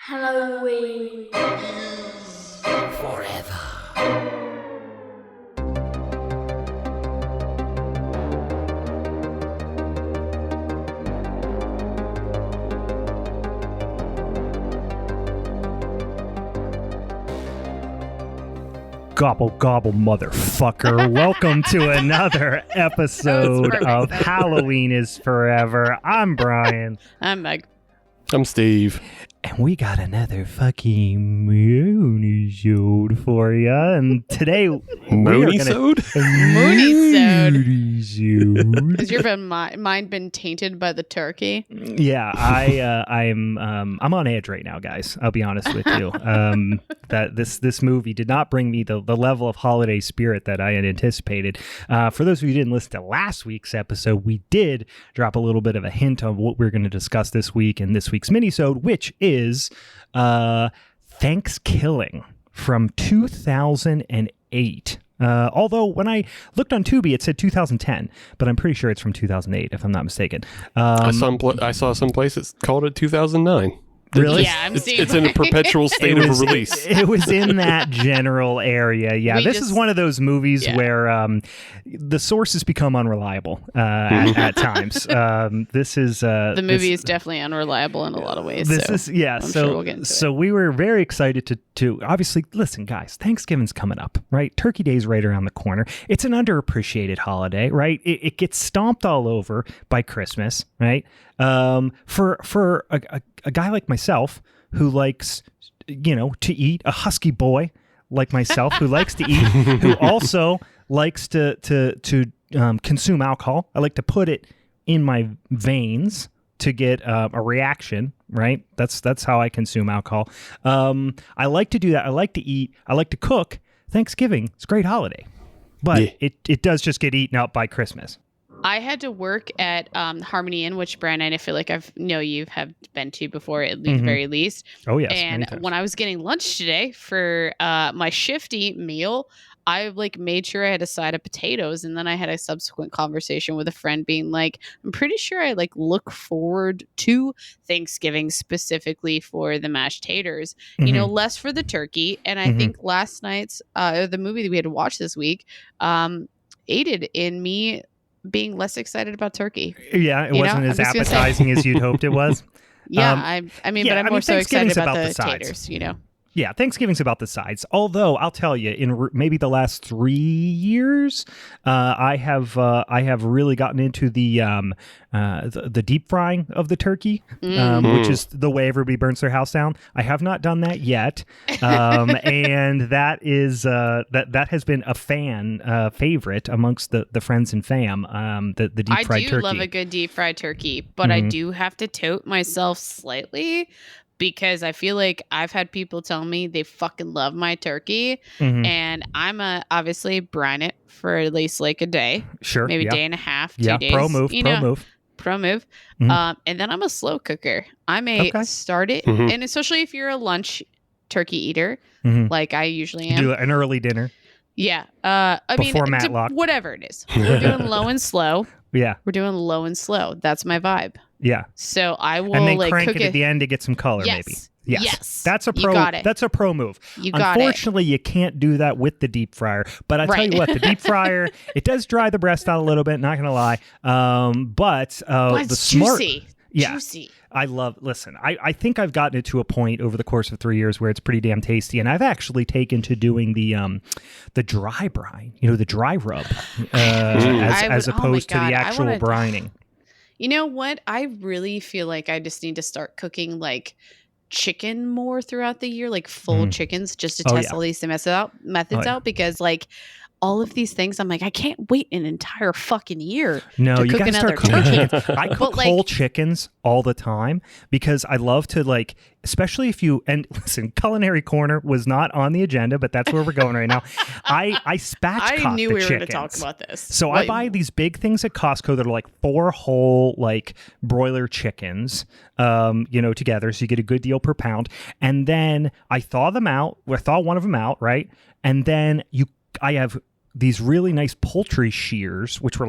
Halloween Forever. Gobble, gobble, motherfucker. Welcome to another episode of Halloween is Forever. I'm Brian. I'm Meg. I'm Steve. And we got another fucking Minisode for you. And today Minisode? Minisode. Has your mind been tainted by the turkey? Yeah, I'm on edge right now, guys. I'll be honest with you. That this movie did not bring me the level of holiday spirit that I had anticipated. For those of you who didn't listen to last week's episode, we did drop a little bit of a hint of what we're going to discuss this week in this week's minisode, which is Thankskilling from 2008. Although when I looked on Tubi, it said 2010, but I'm pretty sure it's from 2008, if I'm not mistaken. I saw some places called it 2009. Really? Yeah, it's in a perpetual state of release. It was in that general area. Yeah, this is one of those movies where the sources become unreliable at times. This is the movie is definitely unreliable in a lot of ways. Sure we'll get into it. We were very excited to obviously listen, guys. Thanksgiving's coming up, right? Turkey Day's right around the corner. It's an underappreciated holiday, right? It gets stomped all over by Christmas, right? For a guy like myself who likes, to eat, a husky boy like myself who likes to eat, who also likes to consume alcohol. I like to put it in my veins to get a reaction, right? That's how I consume alcohol. I like to do that. I like to eat. I like to cook. Thanksgiving is a great holiday, but it does just get eaten up by Christmas. I had to work at Harmony Inn, which Brian I feel like you have been to before at the very least. Oh yes. And when I was getting lunch today for my shifty meal, I made sure I had a side of potatoes, and then I had a subsequent conversation with a friend being like, I'm pretty sure I look forward to Thanksgiving specifically for the mashed taters, less for the turkey. And I think last night's the movie that we had to watch this week aided in me being less excited about turkey. Yeah, it wasn't as appetizing as you'd hoped it was. Yeah, I'm more so excited about the taters, Yeah, Thanksgiving's about the sides. Although I'll tell you, in maybe the last 3 years, I have really gotten into the deep frying of the turkey, which is the way everybody burns their house down. I have not done that yet, and that is that has been a fan favorite amongst the friends and fam. The deep fried turkey. I do love a good deep fried turkey, but I do have to tote myself slightly, because I feel like I've had people tell me they fucking love my turkey, and I'm obviously brine it for at least a day, maybe a day and a half, 2 days. Pro move. And then I'm a slow cooker. I may start it, and especially if you're a lunch turkey eater, like I usually am. Do an early dinner. Yeah. Before Matlock. Whatever it is. We're doing low and slow. Yeah. We're doing low and slow. That's my vibe. Yeah. So I will and then crank cook it at the end to get some color, maybe. Yes. That's a pro. You got it. That's a pro move. You got Unfortunately, you can't do that with the deep fryer. But I tell you what, the deep fryer, it does dry the breast out a little bit. Not gonna lie. But it's the smart, juicy. Yeah. Juicy. I think I've gotten it to a point over the course of 3 years where it's pretty damn tasty, and I've actually taken to doing the dry brine, the dry rub, as opposed to the actual brining. You know what? I really feel like I just need to start cooking chicken more throughout the year, full chickens, just to test all these methods out, because all of these things, I'm I can't wait an entire fucking year to cook another turkey. I cook whole chickens all the time because I love to especially if you, and listen, Culinary Corner was not on the agenda, but that's where we're going right now. I spatchcock I knew the we were going to chickens. talk about this. So I buy these big things at Costco that are 4 whole broiler chickens, together, so you get a good deal per pound. And then I thaw them out, or thaw one of them out, right? And then I have these really nice poultry shears, which were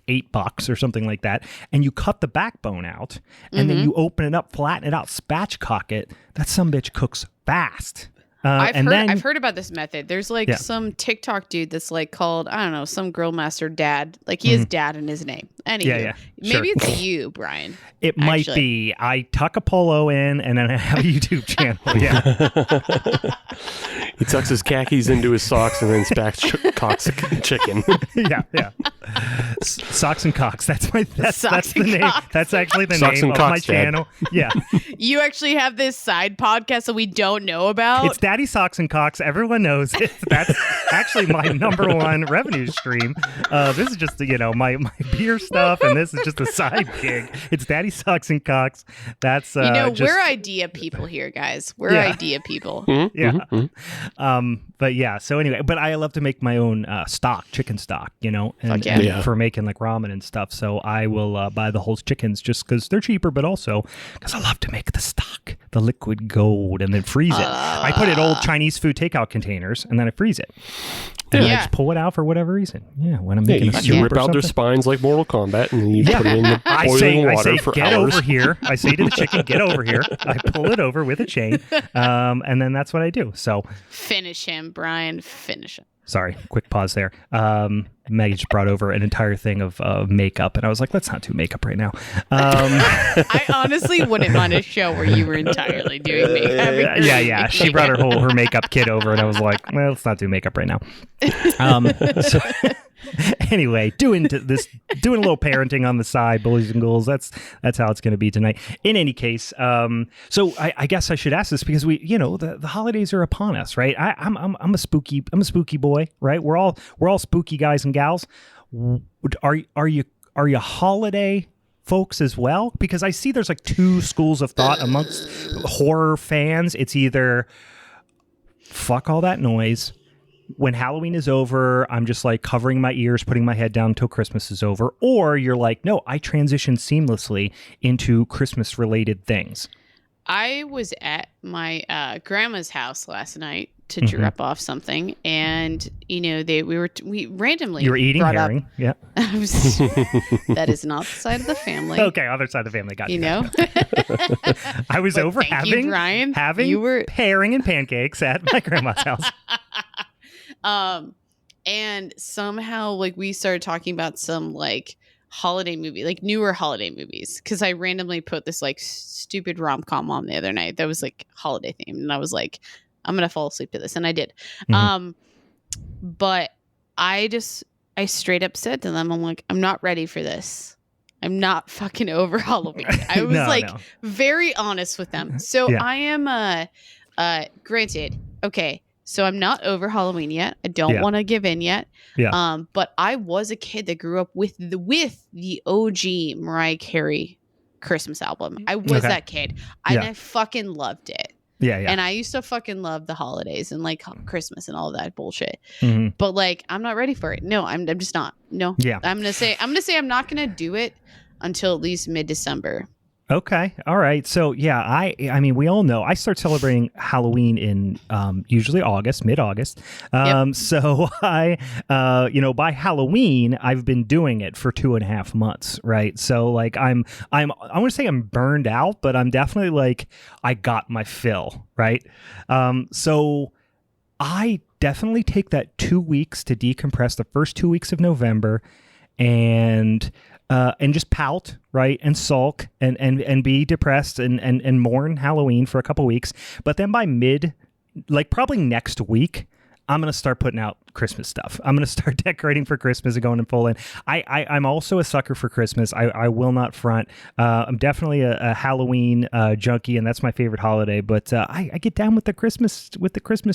$8 or something like that, and you cut the backbone out, and then you open it up, flatten it out, spatchcock it. That sumbitch cooks fast. I've heard about this method. There's like some TikTok dude that's like called, I don't know, some grill master dad. Like he has dad in his name. Anyway, maybe it's you, Brian. It might be. I tuck a polo in and then I have a YouTube channel. Yeah. He tucks his khakis into his socks and then spatchcocks chicken. Yeah. Socks and cocks. That's the name. Cocks. That's actually the Socks name and of my cocks, Dad. channel. Yeah. You actually have this side podcast that we don't know about. It's Daddy Socks and Cocks. Everyone knows it. That's actually my number one revenue stream. This is just, my beer stuff, and this is just a side gig. It's Daddy Socks and Cocks. That's we're idea people here, guys. We're idea people. But yeah. So anyway, but I love to make my own chicken stock, and for making like ramen and stuff. So I will buy the whole chickens just because they're cheaper, but also because I love to make the stock, the liquid gold, and then freeze it. I put it old Chinese food takeout containers, and then I freeze it. And I just pull it out for whatever reason. Yeah, when I'm making a soup you rip or out their something. spines like Mortal Kombat, and then you put it in the boiling water for get hours. over here. I say to the chicken, get over here. I pull it over with a chain, and then that's what I do. So finish him, Brian. Finish him. Sorry, quick pause there. Maggie just brought over an entire thing of makeup, and I was like, let's not do makeup right now. I honestly wouldn't mind a show where you were entirely doing makeup. Yeah. She brought her makeup kit over, and I was like, well, let's not do makeup right now. So, anyway, doing a little parenting on the side, bullies and ghouls. That's how it's going to be tonight. In any case, so I guess I should ask this because the holidays are upon us, right? I'm a spooky boy, right? We're all spooky guys and gals. Are you holiday folks as well? Because I see there's like two schools of thought amongst horror fans. It's either fuck all that noise. When Halloween is over, I'm just like covering my ears, putting my head down until Christmas is over. Or you're like, no, I transition seamlessly into Christmas related things. I was at my grandma's house last night to drop off something, and we randomly you were eating brought herring, up, yeah. That is not the side of the family. Okay, other side of the family, got you. I was But over thank you, Brian. having herring and pancakes at my grandma's house. And somehow like we started talking about some like holiday movie, like newer holiday movies, because I randomly put this like stupid rom-com on the other night that was like holiday themed, and I was like, I'm gonna fall asleep to this, and I did. But I straight up said to them, I'm like, I'm not ready for this. I'm not fucking over Halloween. I was very honest with them. So I am granted, okay, so I'm not over Halloween yet. I don't want to give in yet. Yeah. But I was a kid that grew up with the OG Mariah Carey Christmas album. I was that kid. And I fucking loved it. Yeah. And I used to fucking love the holidays and like Christmas and all that bullshit. But like, I'm not ready for it. No, I'm just not. No. Yeah. I'm gonna say I'm not gonna do it until at least mid-December. Okay. All right. So yeah, I mean, we all know I start celebrating Halloween in usually mid-August. So I, by Halloween, I've been doing it for 2.5 months. Right. So like I want to say I'm burned out, but I'm definitely like, I got my fill. Right. So I definitely take that 2 weeks to decompress, the first 2 weeks of November, and just pout, right, and sulk and be depressed and mourn Halloween for a couple weeks. But then by probably next week, I'm going to start putting out Christmas stuff. I'm going to start decorating for Christmas and going in full in. I'm also a sucker for Christmas. I will not front. I'm definitely a Halloween junkie, and that's my favorite holiday. But I get down with the Christmas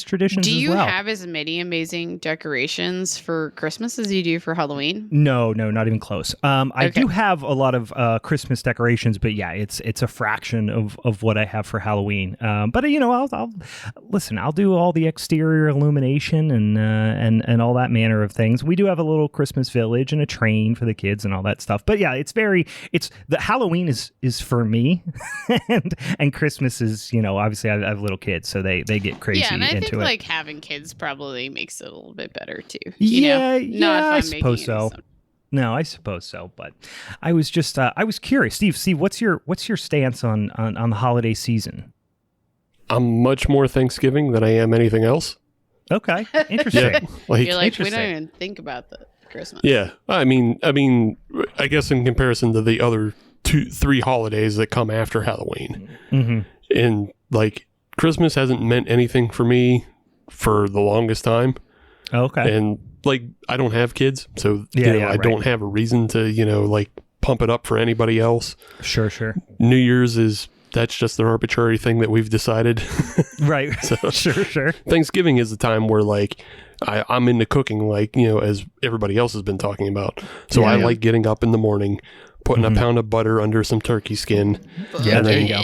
traditions. Do you as well. have as many amazing decorations for Christmas as you do for Halloween? No, not even close. I do have a lot of Christmas decorations, but yeah, it's a fraction of what I have for Halloween. But I'll do all the exterior illumination and all that manner of things. We do have a little Christmas village and a train for the kids and all that stuff. But yeah, it's the Halloween is for me, and Christmas is, obviously I have little kids, so they get crazy into it. Yeah, and I think like having kids probably makes it a little bit better too. I suppose so. No, I suppose so. But I was just I was curious, Steve, what's your stance on the holiday season? I'm much more Thanksgiving than I am anything else. Okay, interesting. Yeah, You're like, we don't even think about the Christmas. Yeah, I mean, I guess in comparison to the other 2-3 holidays that come after Halloween, and like Christmas hasn't meant anything for me for the longest time. Okay, and like I don't have kids, so I don't have a reason to like pump it up for anybody else. Sure. New Year's that's just an arbitrary thing that we've decided. Right. So sure. Thanksgiving is the time where like I'm into cooking, like, as everybody else has been talking about. So I like getting up in the morning, putting a pound of butter under some turkey skin. Yeah, there you go.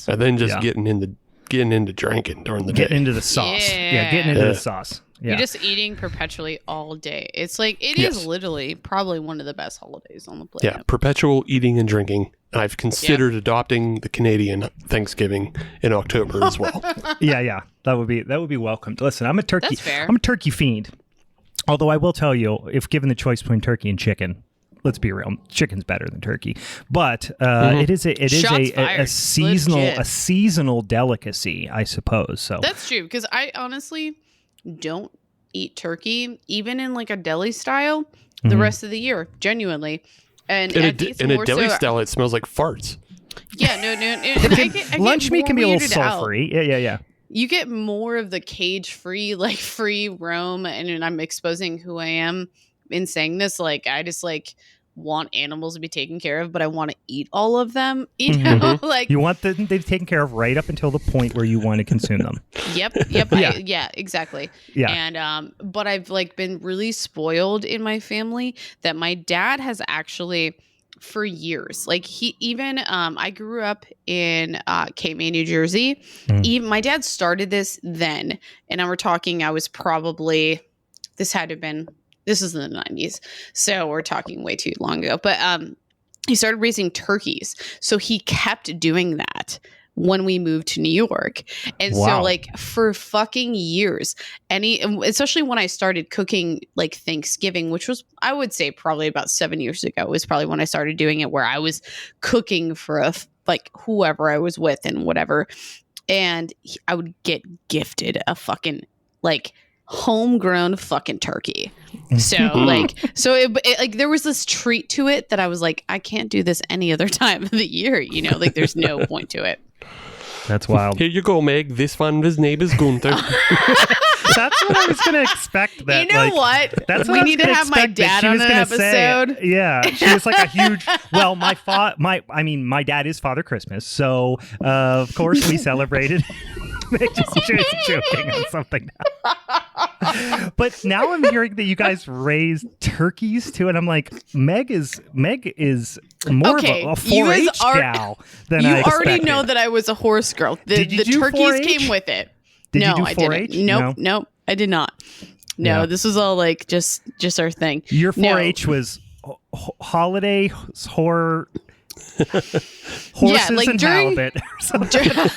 And then just getting into drinking during the day. Getting into the sauce. Yeah, getting into the sauce. Yeah. You're just eating perpetually all day. It's like, it is literally probably one of the best holidays on the planet. Yeah, perpetual eating and drinking. And I've considered adopting the Canadian Thanksgiving in October as well. Yeah. That would be welcomed. Listen, I'm a turkey. That's fair. I'm a turkey fiend. Although I will tell you, if given the choice between turkey and chicken, let's be real, chicken's better than turkey. But it is a seasonal delicacy, I suppose. So that's true, because I honestly don't eat turkey even in like a deli style the rest of the year, genuinely. And in a deli style, it smells like farts. Yeah, no. And lunch meat can be a little weirded sulfury. Yeah. You get more of the cage-free, like free roam, and I'm exposing who I am in saying this. Like, I just like want animals to be taken care of, but I want to eat all of them. You know, like you want them to be taken care of right up until the point where you want to consume them. Yep. Exactly. Yeah. And but I've like been really spoiled in my family that my dad has actually, for years, like he even I grew up in Cape May, New Jersey. Even my dad started this then, and we're talking, I was probably, this is in the 90s, so we're talking way too long ago. But he started raising turkeys, so he kept doing that when we moved to New York. And so like for fucking years, especially when I started cooking like Thanksgiving, which was, I would say probably about 7 years ago, was probably when I started doing it, where I was cooking for like whoever I was with and whatever. And I would get gifted a fucking like homegrown fucking turkey. So like, it there was this treat to it that I was like, I can't do this any other time of the year, like there's no point to it. That's wild. Here you go, Meg. This one was neighbor's Gunther. That's what I was going to expect. That, you know what? That's we need to have my dad on an episode. Yeah, she was like a huge. Well, my dad is Father Christmas, so of course we celebrated. just joking on something now. But now I'm hearing that you guys raise turkeys too, and I'm like, Meg is more of a 4-H gal than I expected. You already know that I was a horse girl. The turkeys came with it. No, I didn't. Nope, I did not. No, this was all like just our thing. Your 4-H was holiday horror. Horses and halibut.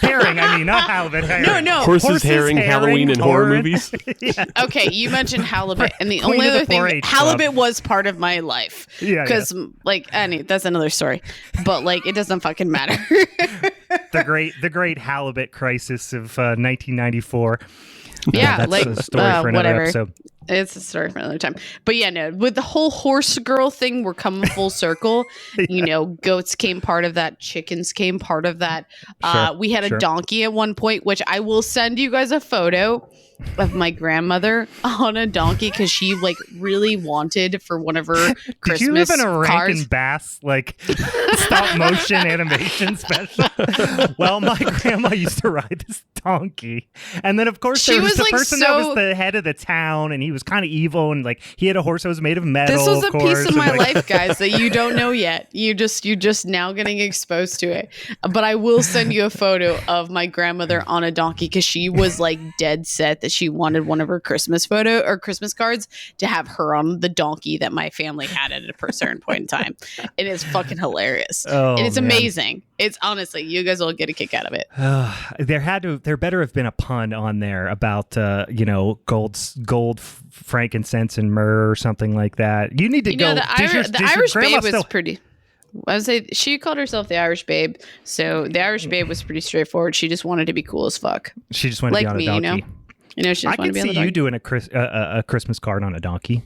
Herring, not halibut. Herring. No. Horses, herring, Halloween, and horror movies. Yeah. Okay, you mentioned halibut, and the only other thing, halibut was part of my life. Yeah, because that's another story, but like it doesn't fucking matter. the great halibut crisis of 1994. Yeah, that's a story for another episode. It's a story for another time. But yeah, no, with the whole horse girl thing, we're coming full circle. Goats came part of that. Chickens came part of that. We had a donkey at one point, which I will send you guys a photo of my grandmother on a donkey because she like really wanted for one of her Christmas Did you live in a cars. Rankin Bass like stop motion animation special? Well, my grandma used to ride this donkey, and then of course there was the person that was the head of the town, and he was kind of evil, and like he had a horse that was made of metal. This was a piece of my life, guys, that you don't know yet. You just now getting exposed to it. But I will send you a photo of my grandmother on a donkey because she was like dead set that she wanted one of her Christmas cards to have her on the donkey that my family had at a certain point in time. It is fucking hilarious. And it's amazing. It's honestly, you guys will get a kick out of it. There better have been a pun on there about gold, frankincense, and myrrh or something like that. You need to go. The Irish Babe was pretty. I would say she called herself the Irish Babe, so the Irish Babe was pretty straightforward. She just wanted to be cool as fuck. She just wanted to be on a donkey. She just I could see you doing a Christmas card on a donkey.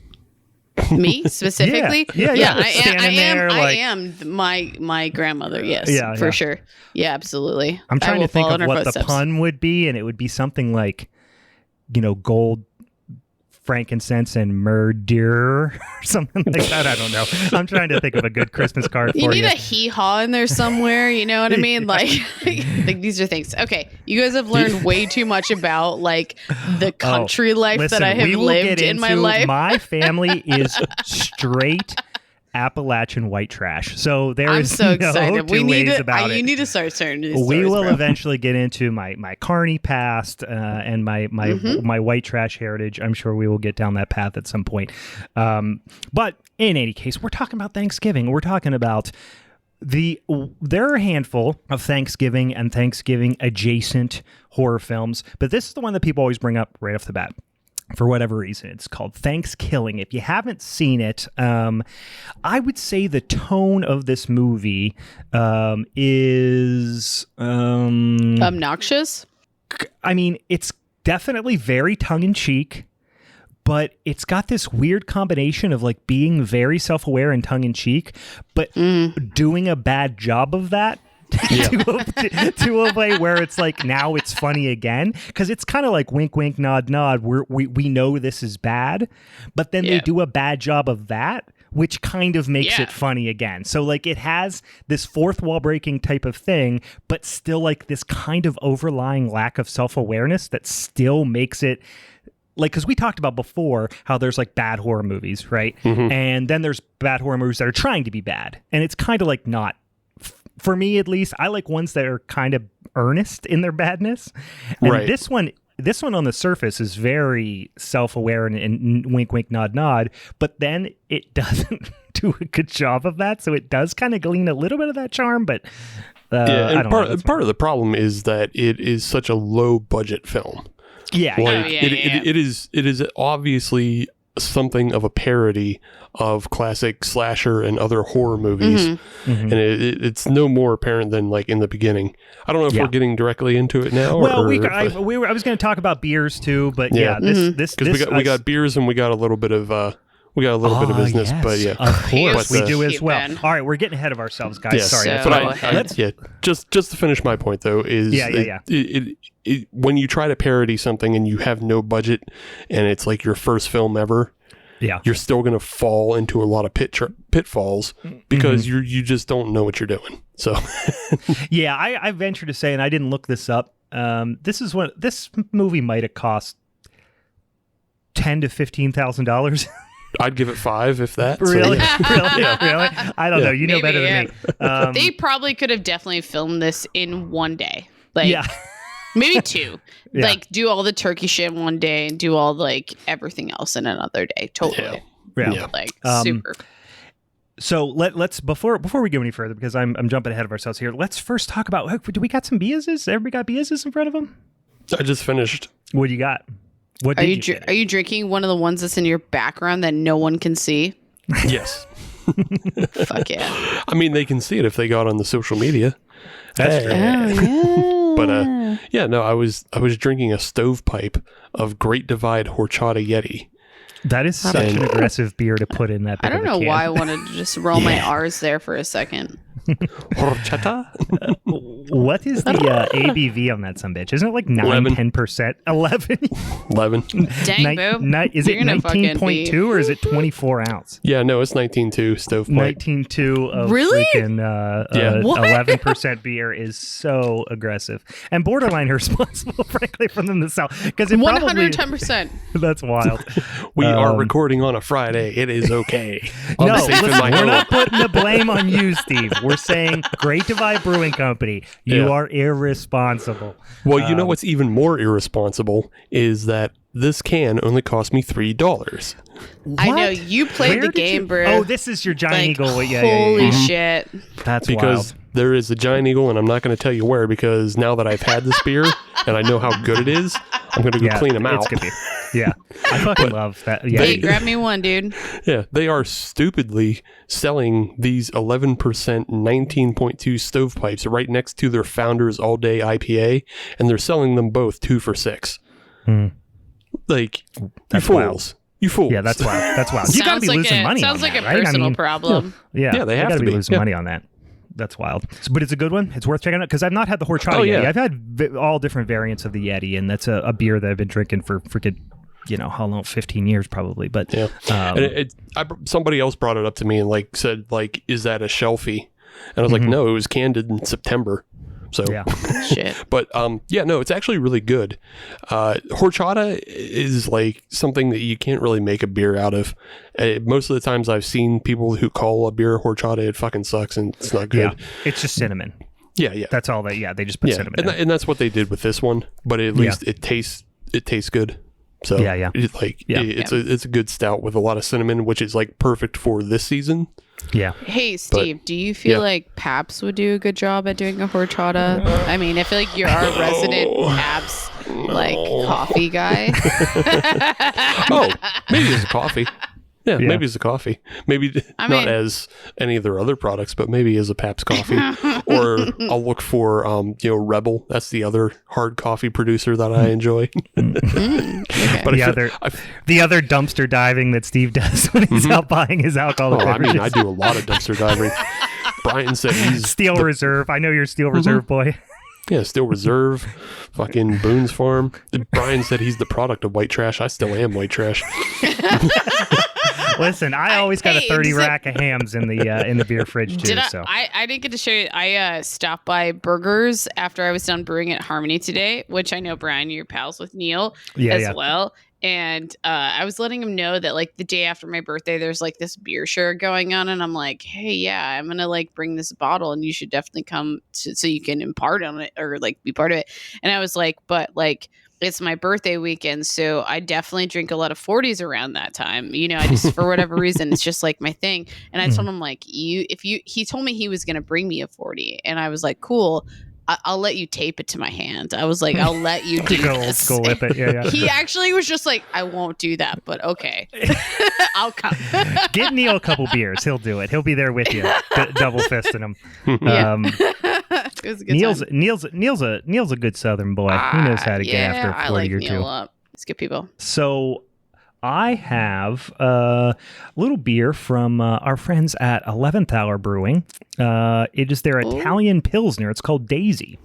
Me specifically? Yeah. I am my grandmother. Yes, for sure. Yeah, absolutely. I'm trying to think of what the pun would be, and it would be something like, gold, frankincense, and murder, or something like that. I don't know. I'm trying to think of a good Christmas card for you. You need a hee-haw in there somewhere. You know what I mean? Like these are things. Okay, you guys have learned way too much about the country life that I have lived in my life. My family is straight Appalachian white trash. So I'm so excited. Two ways about it. You need to start sharing these stories, We will eventually get into my carny past and my white trash heritage. I'm sure we will get down that path at some point. But in any case, we're talking about Thanksgiving. We're talking about there are a handful of Thanksgiving and Thanksgiving adjacent horror films, but this is the one that people always bring up right off the bat. For whatever reason, it's called Thankskilling. If you haven't seen it, I would say the tone of this movie is obnoxious. I mean, it's definitely very tongue-in-cheek, but it's got this weird combination of being very self-aware and tongue-in-cheek, but doing a bad job of that. To a way where it's now it's funny again, because it's kind of like wink wink nod nod, we know this is bad, but then they do a bad job of that, which kind of makes it funny again. So it has this fourth wall breaking type of thing, but still this kind of overlying lack of self-awareness that still makes it because we talked about before how there's bad horror movies, right? And then there's bad horror movies that are trying to be bad, and it's kind of not. For me, at least, I like ones that are kind of earnest in their badness. And this one on the surface is very self-aware and wink, wink, nod, nod. But then it doesn't do a good job of that. So it does kind of glean a little bit of that charm. But part of the problem is that it is such a low budget film. Yeah, it is obviously something of a parody of classic slasher and other horror movies, and it's no more apparent than in the beginning. I don't know if we're getting directly into it now. Well, I was going to talk about beers too, but this we got beers and we got a little bit of business, but of course we do as well. All right, we're getting ahead of ourselves, guys. Sorry, just to finish my point though is when you try to parody something and you have no budget and it's your first film ever, you're still going to fall into a lot of pitfalls because you just don't know what you're doing. So I venture to say, and I didn't look this up, this movie might have cost $10,000 to $15,000. I'd give it 5 if that. Really? Really? I don't know. You know better than me. They probably could have definitely filmed this in one day. Maybe 2. Do all the turkey shit in one day and do all everything else in another day. Totally. Super. So let's before we go any further, because I'm jumping ahead of ourselves here. Let's first talk about, do we got some Biases? Everybody got Biases in front of them? I just finished. What do you got? What are you drinking one of the ones that's in your background that no one can see? Yes. Fuck yeah. I mean, they can see it if they got on the social media. That's true. Oh, yeah. But I was drinking a stovepipe of Great Divide Horchata Yeti. That is such an aggressive beer to put in that. I don't know why I wanted to just roll my R's there for a second. Horchata? What is the ABV on that sumbitch? Isn't it 9-10%? 11? Dang, boo. Is it 19.2 or is it 24 ounce? Yeah, no, it's 19.2 stovepipe. 19.2 of really? Freaking 11% beer is so aggressive and borderline irresponsible, frankly, from them to sell. Because 110%. That's wild. We are recording on a Friday. It is okay. No, listen, we're not putting the blame on you, Steve. We're saying Great Divide Brewing Company, you are irresponsible. Well, you know what's even more irresponsible is that this can only cost me $3. I know you played the game, bro. Oh, this is your giant eagle. Holy shit! That's because wild. there is a giant eagle, and I'm not going to tell you where because now that I've had this beer and I know how good it is, I'm going to go clean them out. Yeah, I fucking love that. Yeah, Hey, grab me one, dude. Yeah, they are stupidly selling these 11% 19.2 stovepipes right next to their Founders All Day IPA, and they're selling them both 2 for $6. Like, that's you fools. Wild. You fools. Yeah, that's wild. That's wild. You got to be losing money on that, Sounds like a right? personal problem. Yeah, they have gotta to be be losing money on that. That's wild. But it's a good one. It's worth checking out because I've not had the Horchata Yeti. I've had all different variants of the Yeti, and that's a beer that I've been drinking for freaking, how long? 15 years probably. But yeah, and somebody else brought it up to me and like said like, is that a shelfie? And I was like, no, it was canned in September. So yeah. Shit. But no, it's actually really good. Horchata is like something that you can't really make a beer out of. Most of the times I've seen people who call a beer horchata, it fucking sucks and it's not good. Yeah, it's just cinnamon. Yeah. That's all they just put cinnamon in. And that's what they did with this one, but at least it tastes good. So it's a good stout with a lot of cinnamon, which is like perfect for this season. Yeah. Hey, Steve, do you feel like Pabst would do a good job at doing a horchata? I mean, I feel like you're our resident Pabst coffee guy. Maybe it's a coffee. Yeah, maybe it's a coffee. Maybe not as any of their other products, but maybe as a Pabst coffee. Or I'll look for, Rebel. That's the other hard coffee producer that I enjoy. Okay. But the other dumpster diving that Steve does when he's out buying his alcohol. I do a lot of dumpster diving. Brian said he's Steel Reserve. I know you're a Steel Reserve boy. Yeah, Steel Reserve, fucking Boone's Farm. Brian said he's the product of white trash. I still am white trash. Listen, I always got a 30 rack of hams in the beer fridge too. I didn't get to show you. I stopped by Burgers after I was done brewing at Harmony today, which I know, Brian, you're pals with Neil as well. And I was letting him know that like the day after my birthday, there's like this beer share going on. And I'm like, hey, yeah, I'm going to like bring this bottle and you should definitely come so you can impart on it or like be part of it. And I was like, but like, it's my birthday weekend, so I definitely drink a lot of 40s around that time. I just, for whatever reason, it's just like my thing. And I told him like, he told me he was going to bring me a 40 and I was like, cool. I'll let you tape it to my hand. I was like, I'll let you do go this. old school with it. Yeah. He actually was just like, I won't do that, but okay. I'll come. Get Neil a couple beers. He'll do it. He'll be there with you, double fisting him. It was a good time. Neil's a good Southern boy. He knows how to get after a 40 or two. Up. It's good people. So I have a little beer from our friends at 11th Hour Brewing. It is their Italian Pilsner. It's called Daisy,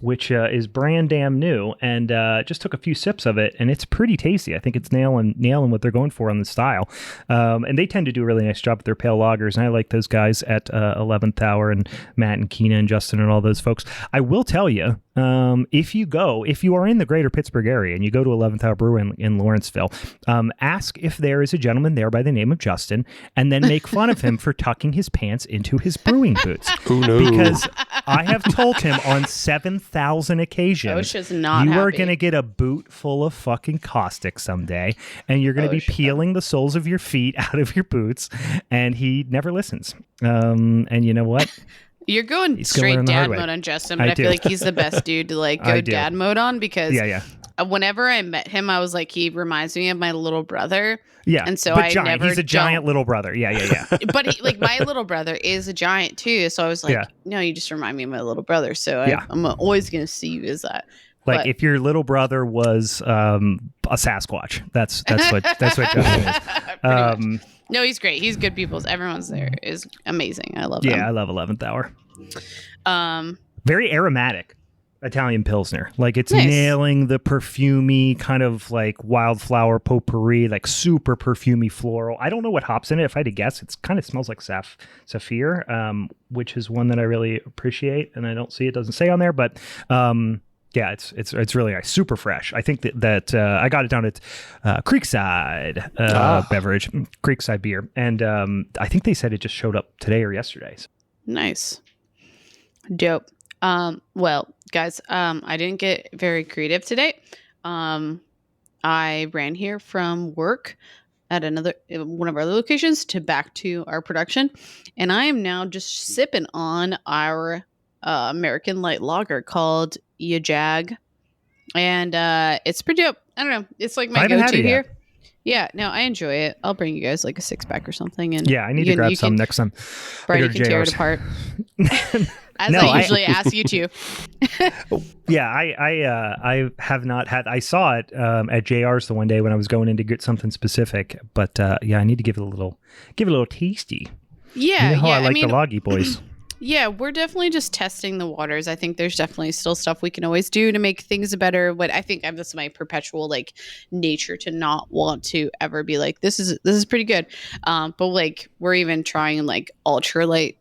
which is brand damn new. And just took a few sips of it, and it's pretty tasty. I think it's nailing what they're going for on the style. And they tend to do a really nice job with their pale lagers, and I like those guys at 11th Hour and Matt and Keena and Justin and all those folks. I will tell you, if you are in the greater Pittsburgh area and you go to 11th Hour Brew in Lawrenceville, ask if there is a gentleman there by the name of Justin, and then make fun of him for tucking his pants into his brewing boots. Oh, no. Because I have told him on 7,000 occasions, you are going to get a boot full of fucking caustic someday, and you're going to be peeling the soles of your feet out of your boots, and he never listens. And you know what? You're going straight dad mode on Justin, but I feel like he's the best dude to like go dad mode on because whenever I met him, I was like, he reminds me of my little brother. Yeah, and so he's a giant little brother. Yeah. But my little brother is a giant too, so I was like, no, you just remind me of my little brother. So I'm always gonna see you as that. Like if your little brother was a Sasquatch, that's what Justin is. No, he's great. He's good people. Everyone's there is amazing. I love them. Yeah, I love 11th Hour. Very aromatic Italian Pilsner. Like it's nailing the perfumey kind of like wildflower potpourri, like super perfumey floral. I don't know what hops in it. If I had to guess, it kind of smells like Saphir, which is one that I really appreciate. And I don't see it, doesn't say on there, but yeah, it's really nice, super fresh. I think that I got it down at Creekside beverage, Creekside beer, and I think they said it just showed up today or yesterday. Nice, dope. Well, guys, I didn't get very creative today. I ran here from work at one of our other locations to back to our production, and I am now just sipping on our American light lager called Yajag, and it's pretty dope. I don't know, it's like my go-to here. Yeah, no, I enjoy it. I'll bring you guys like a 6-pack or something. And yeah, I need to grab some next time. Brian, you can tear it apart. As I usually ask you to. Yeah, I have not had. I saw it at JR's the one day when I was going in to get something specific. But yeah, I need to give it a little tasty. Yeah, you know how I like the Loggy Boys. Yeah, we're definitely just testing the waters. I think there's definitely still stuff we can always do to make things better. But I think that's my perpetual like nature to not want to ever be like, this is pretty good. But like we're even trying like ultralight,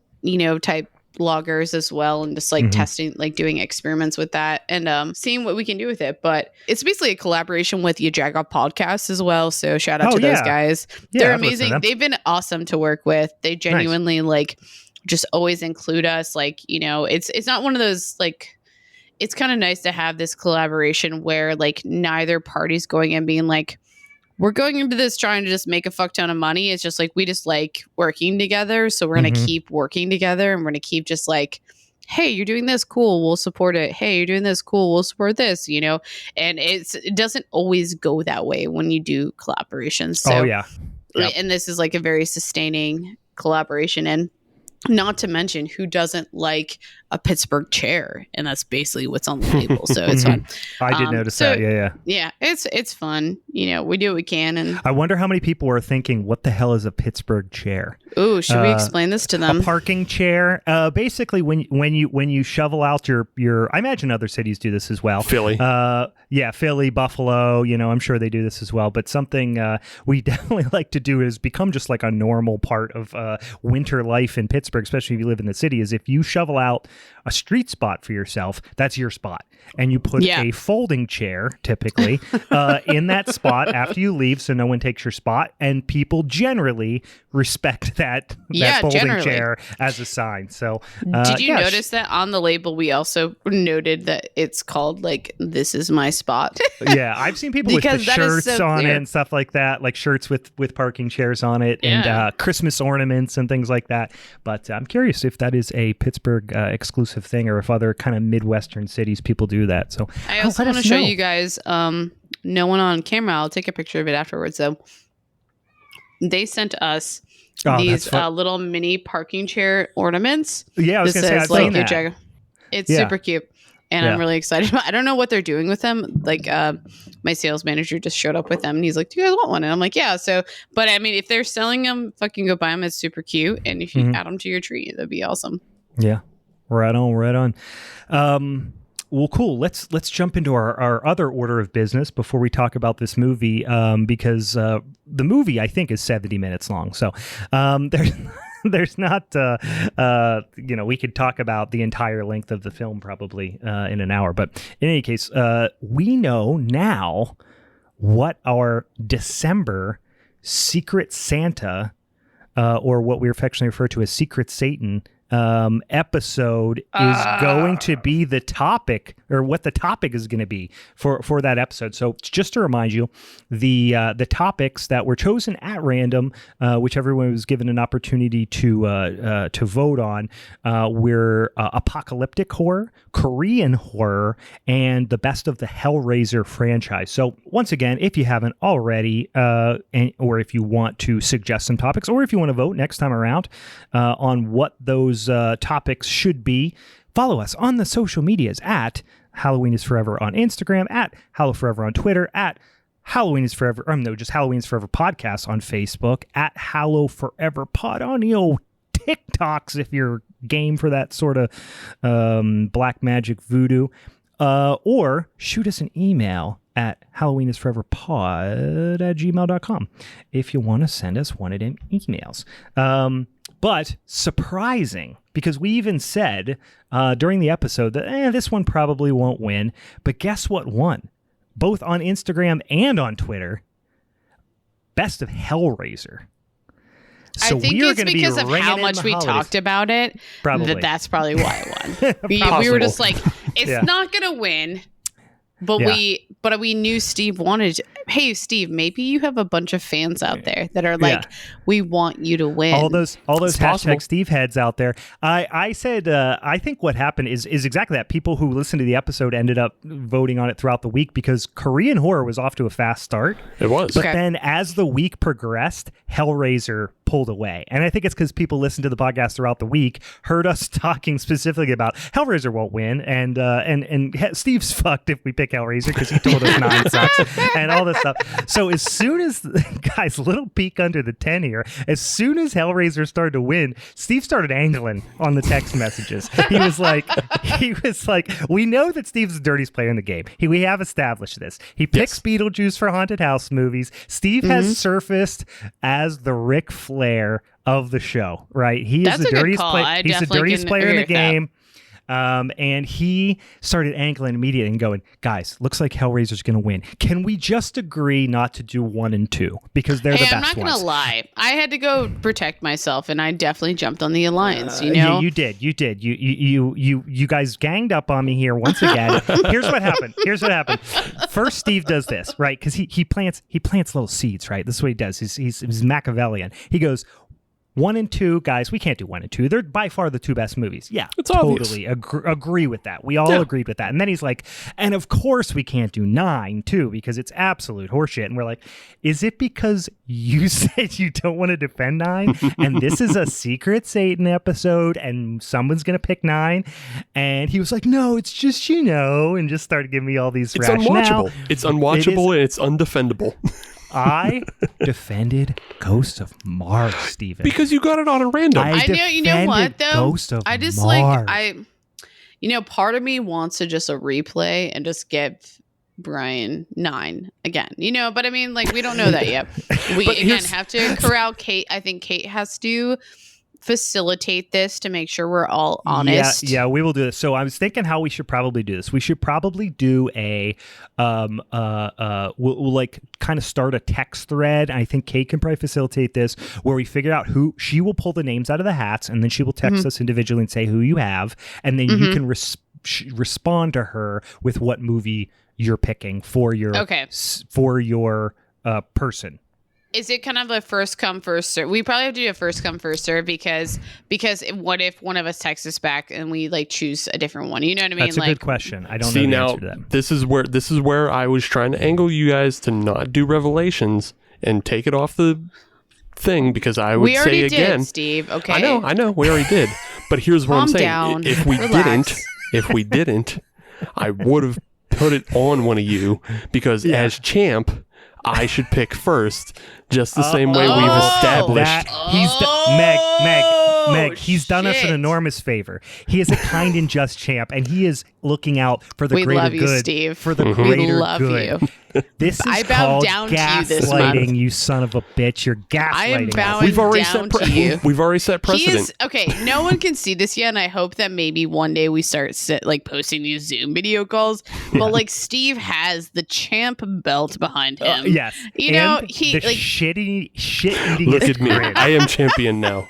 type lagers as well, and just like testing, like doing experiments with that and seeing what we can do with it. But it's basically a collaboration with Yajaga Podcast as well. So shout out to those guys. Yeah, they're amazing. They've been awesome to work with. They genuinely like just always include us. Like, it's not one of those like, it's kind of nice to have this collaboration where like neither party's going in being like, we're going into this trying to just make a fuck ton of money. It's just like, we just like working together. So we're going to keep working together, and we're going to keep just like, hey, you're doing this, cool, we'll support it. Hey, you're doing this, cool, we'll support this, and it doesn't always go that way when you do collaborations. So, and this is like a very sustaining collaboration. And not to mention, who doesn't like a Pittsburgh chair? And that's basically what's on the label. So it's fun. I did notice that. Yeah. Yeah. It's fun. We do what we can. And I wonder how many people are thinking, what the hell is a Pittsburgh chair? Ooh, should we explain this to them? A parking chair. Basically, when you shovel out your, I imagine other cities do this as well. Philly. Philly, Buffalo. I'm sure they do this as well. But something we definitely like to do is become just like a normal part of winter life in Pittsburgh, especially if you live in the city, is if you shovel out a street spot for yourself, that's your spot. And you put a folding chair, typically, in that spot after you leave, so no one takes your spot. And people generally respect that folding chair as a sign. So, did you notice that on the label we also noted that it's called like, this is my spot? Yeah, I've seen people with the shirts on it and stuff like that, like shirts with parking chairs on it and Christmas ornaments and things like that. But I'm curious if that is a Pittsburgh exclusive thing, or if other kind of Midwestern cities people do that. So I also want to show you guys, no one on camera, I'll take a picture of it afterwards. So they sent us these little mini parking chair ornaments. Yeah, I was going to say, I've seen that. It's super cute. And I'm really excited. I don't know what they're doing with them. Like, my sales manager just showed up with them, and he's like, do you guys want one? And I'm like, yeah. So, but I mean, if they're selling them, fucking go buy them. It's super cute. And if you add them to your tree, that'd be awesome. Yeah. Right on. Well, cool. Let's jump into our other order of business before we talk about this movie, because the movie, I think, is 70 minutes long. So there's not, we could talk about the entire length of the film probably in an hour. But in any case, we know now what our December Secret Santa, or what we affectionately refer to as Secret Satan, episode is going to be the topic, or what the topic is going to be for that episode. So just to remind you, the topics that were chosen at random, which everyone was given an opportunity to vote on, were apocalyptic horror, Korean horror, and the best of the Hellraiser franchise. So once again, if you haven't already, or if you want to suggest some topics, or if you want to vote next time around on what those topics should be, follow us on the social medias at Halloween is Forever on Instagram, at Hallow Forever on Twitter, at Halloween is Forever, just Halloween is Forever podcast on Facebook, at Hallow Forever Pod on the old TikToks if you're game for that sort of black magic voodoo, or shoot us an email at halloweenisforeverpod@gmail.com if you want to send us one of them emails. But surprising, because we even said during the episode that this one probably won't win. But guess what won? Both on Instagram and on Twitter. Best of Hellraiser. So I think it's because of how much we talked about it. Probably. That's probably why it won. we were just like, it's not going to win. But we but we knew Steve wanted to. Hey, Steve, maybe you have a bunch of fans out there that are like, we want you to win. All those It's possible. hashtag Steve heads out there. I said, I think what happened is exactly that. People who listened to the episode ended up voting on it throughout the week because Korean Horror was off to a fast start. It was. But then as the week progressed, Hellraiser pulled away. And I think it's because people listened to the podcast throughout the week, heard us talking specifically about Hellraiser won't win, and Steve's fucked if we pick Hellraiser because he told us 9 sucks and all this stuff. So as soon as, guys, little peek under the tent here, as soon as Hellraiser started to win, Steve started angling on the text messages. He was like, we know that Steve's the dirtiest player in the game. We have established this. He picks Beetlejuice for haunted house movies. Steve has surfaced as the Ric Flair of the show, right? He is the dirtiest player. He's the dirtiest player in the game. And he started angling immediately and going, guys, looks like Hellraiser's going to win. Can we just agree not to do 1 and 2 because they're the best ones? I'm not going to lie. I had to go protect myself, and I definitely jumped on the alliance. You know, you did. You guys ganged up on me here once again. Here's what happened. First, Steve does this, right? Because he plants little seeds, right? This is what he does. He's Machiavellian. He goes, 1 and 2, guys, we can't do 1 and 2. They're by far the 2 best movies. Yeah, it's totally agree with that. We all agreed with that. And then he's like, and of course we can't do 9 too because it's absolute horseshit. And we're like, is it because you said you don't want to defend 9 and this is a secret Satan episode and someone's gonna pick 9? And he was like, no, it's just and just started giving me all these rationale. It's unwatchable and it's undefendable. I defended Ghost of Mars, Steven. Because you got it on a random. I know. You know what though? Ghost of I just Mars. part of me wants to just a replay and just give Brian 9 again. But I mean, like, we don't know that yet. We again have to corral Kate. I think Kate has to facilitate this to make sure we're all honest. Yeah, we will do this. So I was thinking how we should probably do this. We should probably do a we'll like kind of start a text thread. I think Kate can probably facilitate this where we figure out who she will pull the names out of the hats and then she will text us individually and say who you have and then you can respond to her with what movie you're picking for your person. Is it kind of a first come first serve? We probably have to do a first come first serve because what if one of us texts us back and we like choose a different one? You know what I mean? That's a good question. I don't know the answer to that. This is where I was trying to angle you guys to not do revelations and take it off the thing because I would say again. We already did, Steve. Okay. I know. We already did. But here's what I'm saying. Down. If we didn't, I would have put it on one of you because as champ, I should pick first, just the same way we've established. Meg, he's done us an enormous favor. He is a kind and just champ, and he is looking out for the greater good. You, Steve. For the greater love good. You. This is I bow called down to you this month. gaslighting, you son of a bitch. You're gaslighting. I am bowing us. down to you. We've already set precedent. Okay, no one can see this yet, and I hope that maybe one day we start posting these Zoom video calls. But like Steve has the champ belt behind him. Yes, you know and he the like shit eating. Look at me. I am champion now.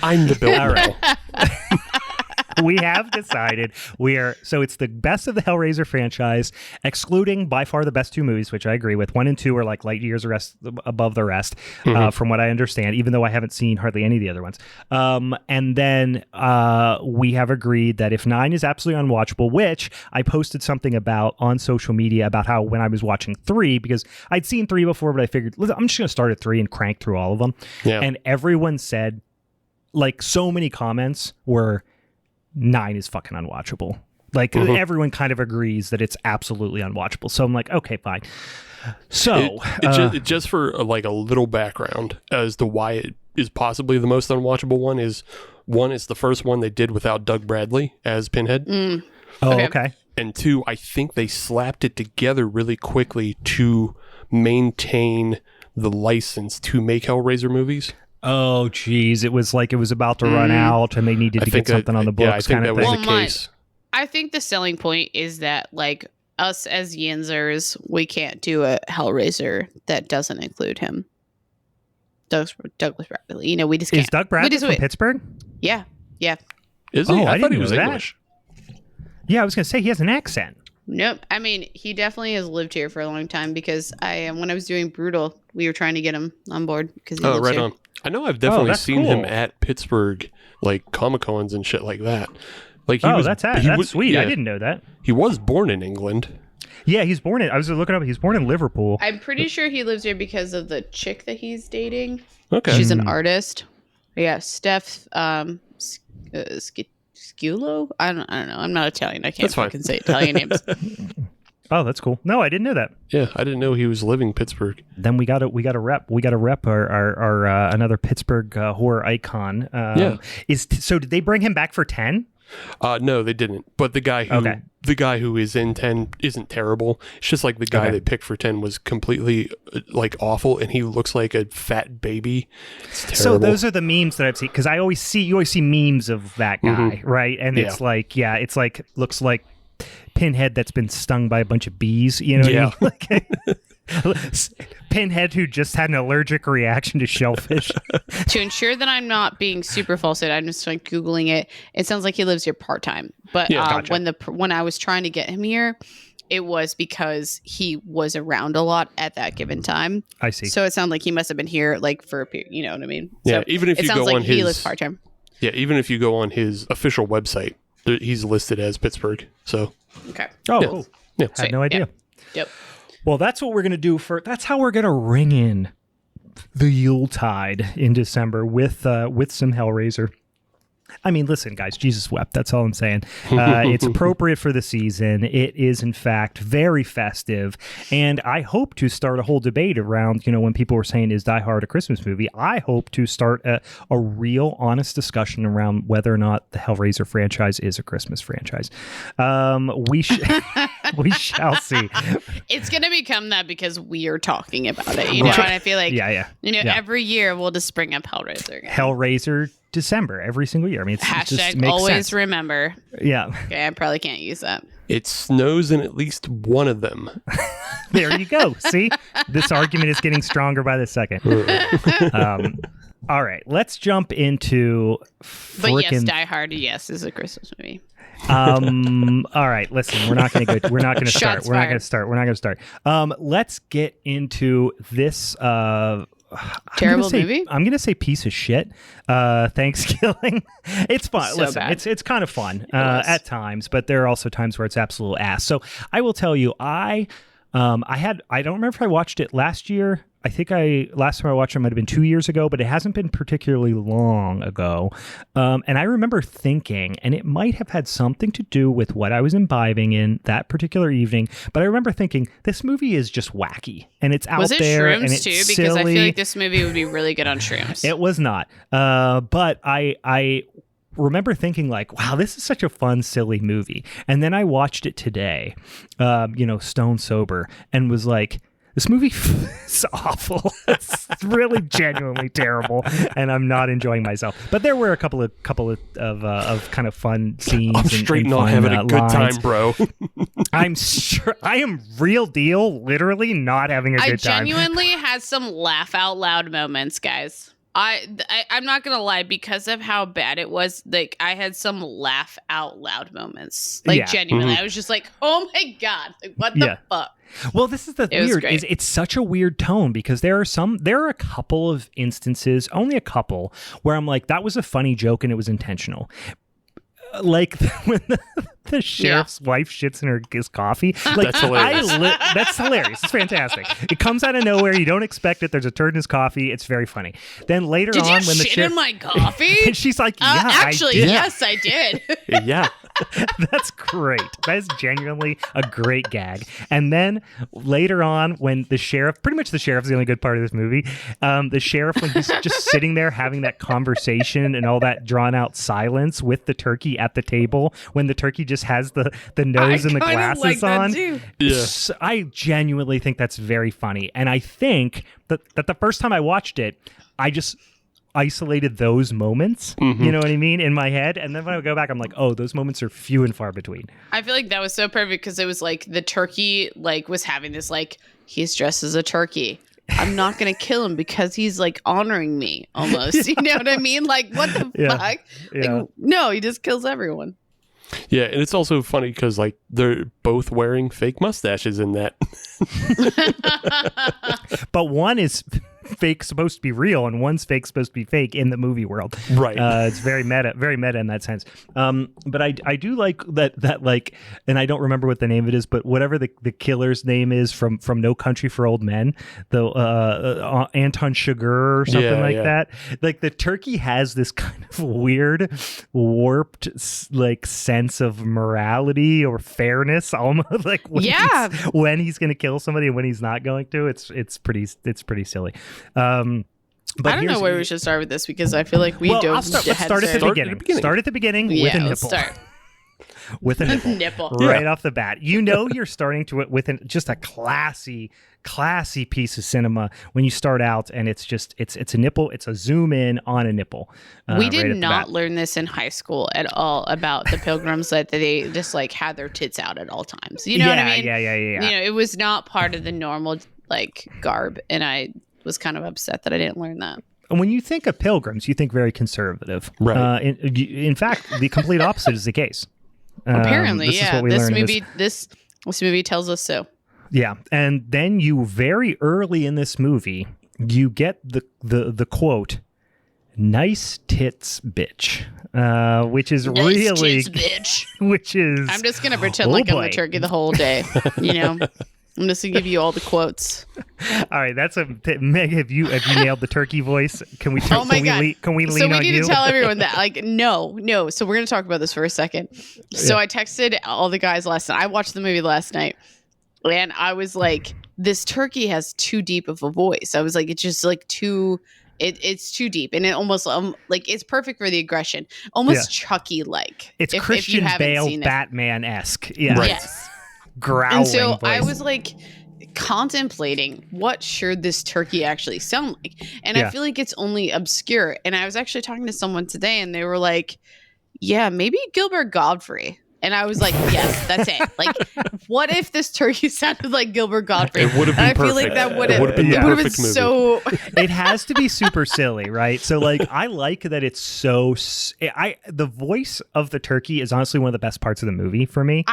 I'm the belt now. We have decided so it's the best of the Hellraiser franchise, excluding by far the best 2 movies, which I agree with. 1 and 2 are like light years above the rest, from what I understand, even though I haven't seen hardly any of the other ones. And then we have agreed that if 9 is absolutely unwatchable, which I posted something about on social media about how when I was watching 3, because I'd seen 3 before, but I figured I'm just going to start at 3 and crank through all of them. Yeah. And everyone said, like, so many comments were 9 is fucking unwatchable. Like everyone kind of agrees that it's absolutely unwatchable. So I'm like, okay, fine. So just for like a little background as to why it is possibly the most unwatchable one is the first one they did without Doug Bradley as Pinhead. Oh, okay. And 2, I think they slapped it together really quickly to maintain the license to make Hellraiser movies. Oh, geez. It was like it was about to run out and they needed to get something on the books. Yeah, I think that was the case. I think the selling point is that, like, us as Yinzers, we can't do a Hellraiser that doesn't include him. Douglas Bradley. We just can't. Is Doug Bradley from Pittsburgh? Yeah. Is he? Oh, I thought didn't he was know that. English. Yeah, I was going to say he has an accent. Nope. I mean, he definitely has lived here for a long time because when I was doing Brutal, we were trying to get him on board because he lives right here. on. I know I've definitely that's seen him cool. at Pittsburgh, like Comic-Cons and shit like that. Like That's sweet. Yeah, I didn't know that. he was born in England. Yeah, I was looking up. He's born in Liverpool. I'm pretty sure he lives here because of the chick that he's dating. Okay. She's an artist. Yeah, Steph Sculo? I don't know. I'm not Italian. I can't fucking say Italian names. Oh, that's cool. No, I didn't know that. Yeah, I didn't know he was living Pittsburgh. Then we got to rep our another Pittsburgh horror icon. So did they bring him back for 10? No, they didn't. But the guy who is in 10 isn't terrible. It's just like the guy they picked for 10 was completely like awful, and he looks like a fat baby. It's terrible. So those are the memes that I've seen, because you always see memes of that guy, right? And it's like, looks like Pinhead that's been stung by a bunch of bees. You know what I mean? Pinhead who just had an allergic reaction to shellfish. To ensure that I'm not being super false, I'm just like Googling it. It sounds like he lives here part time. But gotcha. when I was trying to get him here, it was because he was around a lot at that given time. I see. So it sounded like he must have been here like for a period. You know what I mean? Yeah. So even if it you sounds go like on he lives part time. Yeah. Even if you go on his official website, he's listed as Pittsburgh. So. Okay. Oh, cool. Yeah. I had no idea. Yep. Well, that's what we're going to do that's how we're going to ring in the Yuletide in December with some Hellraiser. I mean, listen, guys, Jesus wept. That's all I'm saying. It's appropriate for the season. It is, in fact, very festive. And I hope to start a whole debate around, when people were saying, is Die Hard a Christmas movie? I hope to start a real, honest discussion around whether or not the Hellraiser franchise is a Christmas franchise. We shall see. It's going to become that because we are talking about it, and I feel like, every year we'll just bring up Hellraiser again. Hellraiser December every single year. I mean, it just makes always sense. Remember. Yeah. Okay, I probably can't use that. It snows in at least one of them. There you go. See, this argument is getting stronger by the second. All right, let's jump into. But yes, Die Hard. Yes, is a Christmas movie. All right, listen, we're not going to start. We're not going to start. Let's get into this. Terrible movie? I'm going to say piece of shit. Thankskilling. It's fun. So Listen, bad. it's kind of fun at times, but there are also times where it's absolute ass. So I will tell you, I don't remember if I watched it last year. I think last time I watched it might have been 2 years ago, but it hasn't been particularly long ago. And I remember thinking, and it might have had something to do with what I was imbibing in that particular evening, but I remember thinking, this movie is just wacky, and it's out there. Was it and shrooms it's too? Because silly. I feel like this movie would be really good on shrooms. It was not. But I remember thinking like, wow, this is such a fun, silly movie. And then I watched it today, stone sober, and was like, this movie is awful. It's really genuinely terrible, and I'm not enjoying myself. But there were a couple of kind of fun scenes. I'm straight and not fun, having a good lines. time, bro. I'm sure I am real deal, literally not having a good time. I genuinely had some laugh out loud moments, guys. I'm not gonna lie, because of how bad it was, like I had some laugh out loud moments. Like genuinely. I was just like, oh my God, like, what the fuck? Well, this is the weird. It's such a weird tone because there are a couple of instances, only a couple, where I'm like, that was a funny joke and it was intentional. Like when the sheriff's wife shits in his coffee. Like, that's hilarious. That's hilarious. It's fantastic. It comes out of nowhere. You don't expect it. There's a turd in his coffee. It's very funny. Then later did on, you when the shit sheriff in my coffee? and she's like, actually, yes, I did. Yeah. That's great. That is genuinely a great gag. And then later on, when the sheriff, pretty much the sheriff's the only good part of this movie, the sheriff, when he's just sitting there having that conversation and all that drawn out silence with the turkey at the table, when the turkey just has the nose and the glasses on. Yeah. I genuinely think that's very funny. And I think that the first time I watched it, I just isolated those moments, you know what I mean, in my head, and then when I go back I'm like, oh, those moments are few and far between. I feel like that was so perfect because it was like the turkey like was having this like, he's dressed as a turkey, I'm not gonna kill him because he's like honoring me almost. You know what I mean? Like, what the fuck? Like, no, he just kills everyone. Yeah, and it's also funny because like they're both wearing fake mustaches in that. But one is fake supposed to be real and one's fake supposed to be fake in the movie world. Right. It's very meta in that sense. But I do like that like, and I don't remember what the name of it is, but whatever the killer's name is from No Country for Old Men, the Anton Chigurh or something that. Like the turkey has this kind of weird, warped like sense of morality or fairness, almost like when he's going to kill somebody and when he's not going to. It's pretty silly. But I don't know where we should start with this because I feel like let's start at the beginning. Start at the beginning with a nipple. Start. With a nipple. Nipple. Right off the bat. You know you're starting to with just a classy piece of cinema when you start out and it's a nipple, it's a zoom in on a nipple. We did not learn this in high school at all about the pilgrims that they just like had their tits out at all times. You know what I mean? Yeah. You know, it was not part of the normal like garb, and I was kind of upset that I didn't learn that. And when you think of pilgrims, you think very conservative. Right. In fact, the complete opposite is the case. Apparently, this movie tells us so. Yeah, and then you very early in this movie, you get the quote, "Nice tits, bitch," which is nice really, tits, bitch. Which is. I'm just gonna pretend I'm a turkey the whole day. You know. I'm just gonna give you all the quotes. All right, that's Meg. Have you nailed the turkey voice? Can we? Oh my God. Can we lean so we on need you? to tell everyone that, like, no. So we're gonna talk about this for a second. So I texted all the guys last night. I watched the movie last night, and I was like, "This turkey has too deep of a voice." I was like, "It's just like too." It's too deep, and it almost like it's perfect for the aggression, almost Chucky like. It's Christian Bale Batman-esque. Yeah. Right. Yes. Growling and so voice. I was like contemplating what should this turkey actually sound like, and I feel like it's only obscure. And I was actually talking to someone today, and they were like, "Yeah, maybe Gilbert Gottfried." And I was like, "Yes, that's it." Like, what if this turkey sounded like Gilbert Gottfried? It would have been perfect. I feel like that would have been the perfect movie. so. It has to be super silly, right? So, like, I like that it's so. The voice of the turkey is honestly one of the best parts of the movie for me.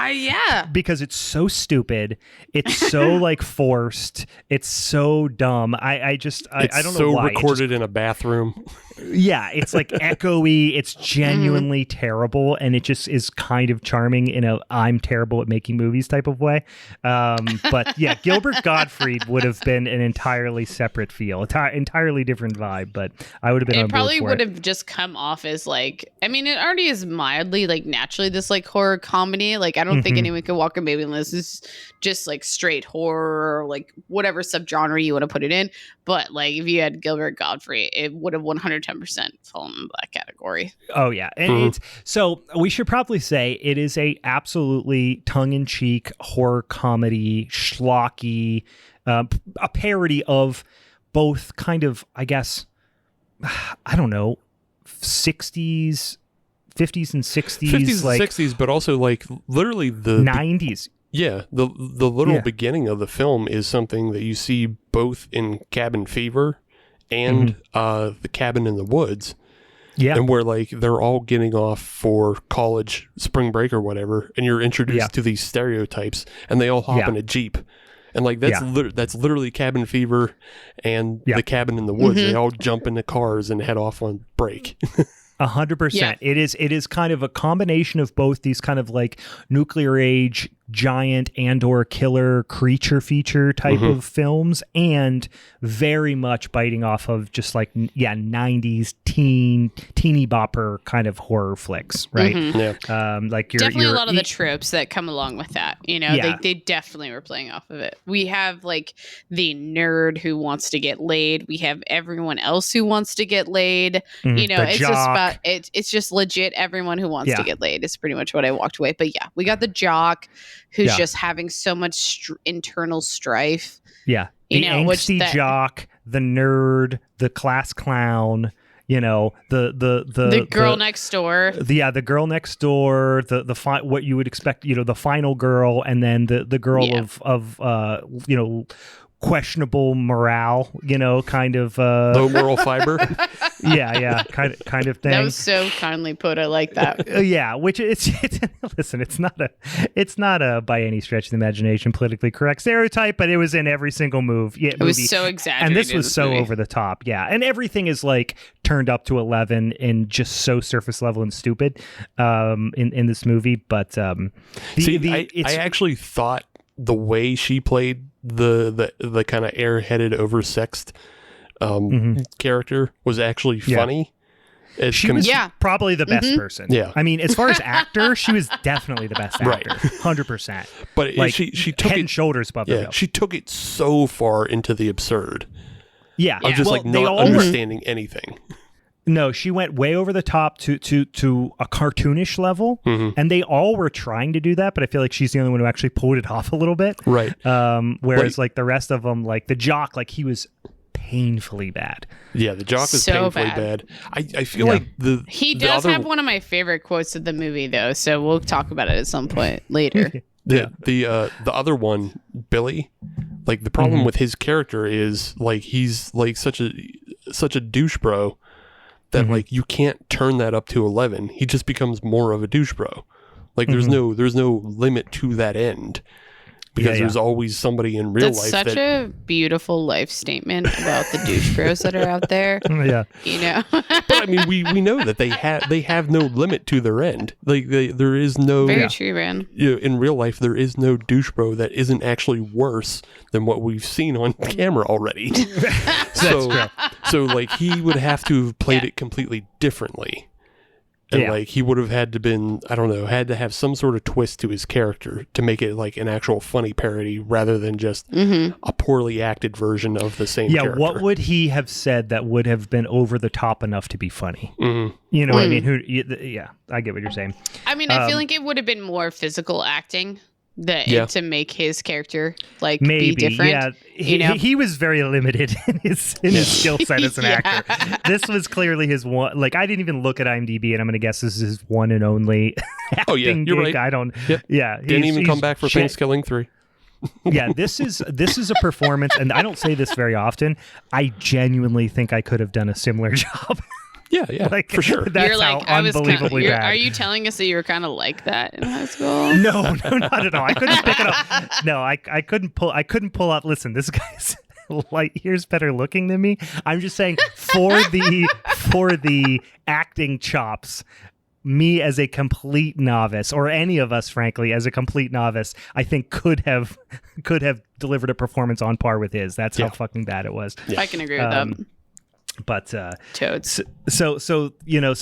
Because it's so stupid. It's so like forced. It's so dumb. I don't know why. It's so recorded in a bathroom. Yeah, it's like echoey. It's genuinely terrible, and it just is kind of charming in a "I'm terrible at making movies" type of way. But yeah, Gilbert Gottfried would have been an entirely separate feel, entirely different vibe. But I would have been. It probably would have just come off as like, I mean, it already is mildly like naturally this like horror comedy. Like I don't think anyone could walk a movie unless this is just like straight horror or like whatever subgenre you want to put it in. But like if you had Gilbert Gottfried, it would have 110% fallen in that category. Oh yeah, and so we should probably say it is a absolutely tongue-in-cheek horror comedy, schlocky, a parody of both kind of, I guess, I don't know, 60s, 50s and 60s, 50s like and 60s, but also like literally the 90s. Yeah, the literal beginning of the film is something that you see both in Cabin Fever and the Cabin in the Woods. Yeah. And where like they're all getting off for college, spring break or whatever, and you're introduced to these stereotypes, and they all hop in a Jeep. And like that's literally Cabin Fever and the Cabin in the Woods. They all jump into cars and head off on break. 100%. It is kind of a combination of both these kind of like nuclear age giant and or killer creature feature type of films, and very much biting off of just like 90s teeny bopper kind of horror flicks, right? Like definitely a lot of the tropes that come along with that, you know. They definitely were playing off of it. We have like the nerd who wants to get laid, we have everyone else who wants to get laid, you know. It's just about it's just legit everyone who wants to get laid is pretty much what I walked away. But yeah, we got the jock who's just having so much internal strife. Yeah. The angsty jock, the nerd, the class clown, you know, the girl next door. The girl next door, what you would expect, you know, the final girl, and then the girl of you know, questionable morale, kind of Low moral fiber. yeah, kind of thing. That was so kindly put. I like that. Yeah, which it's listen, it's not a by any stretch of the imagination politically correct stereotype, but it was in every single movie. It was so exaggerated, and this was so movie. over the top. Yeah, and everything is like turned up to 11 and just so surface level and stupid in this movie. But I actually thought the way she played the kind of airheaded, oversexed character was actually funny. She was probably the best person. Yeah. I mean, as far as actor, she was definitely the best actor. Right. 100%. But like, she took head it and shoulders above the she took it so far into the absurd. Yeah. Of just not understanding anything. No, she went way over the top to a cartoonish level, and they all were trying to do that, but I feel like she's the only one who actually pulled it off a little bit. Right. Whereas like the rest of them, like the jock, like he was painfully bad. Yeah, the jock was so painfully bad. I feel like he does have one of my favorite quotes of the movie, though, so we'll talk about it at some point later. The other one, Billy, like the problem with his character is like he's like such a douche bro that like you can't turn that up to 11. He just becomes more of a douche bro. Like there's no limit to that end. Because there's always somebody in real life. That's such a beautiful life statement about the douche bros that are out there. Yeah, But I mean, we know that they have no limit to their end. Like there is no very true, man. In real life, there is no douche bro that isn't actually worse than what we've seen on camera already. So like he would have to have played it completely differently. And like he would have had to have some sort of twist to his character to make it like an actual funny parody rather than just a poorly acted version of the same character. What would he have said that would have been over the top enough to be funny? You know what I mean? I get what you're saying. I mean, I feel like it would have been more physical acting to make his character like be different. Yeah, he was very limited in his skill set as an actor. This was clearly his one. Like I didn't even look at IMDb, and I'm going to guess this is his one and only acting you're gig. right. I don't. Yep. Yeah, didn't even come back for Thankskilling 3. Yeah, this is a performance, and I don't say this very often. I genuinely think I could have done a similar job. Yeah, like, for sure. That's you're like, how unbelievably bad. Are you telling us that you were kind of like that in high school? No, not at all. I couldn't pick it up. No, I couldn't pull out. Listen, this guy's light years better looking than me. I'm just saying for the acting chops. Me as a complete novice, or any of us, frankly, as a complete novice, I think could have delivered a performance on par with his. That's how fucking bad it was. Yeah. I can agree with that. But toads. So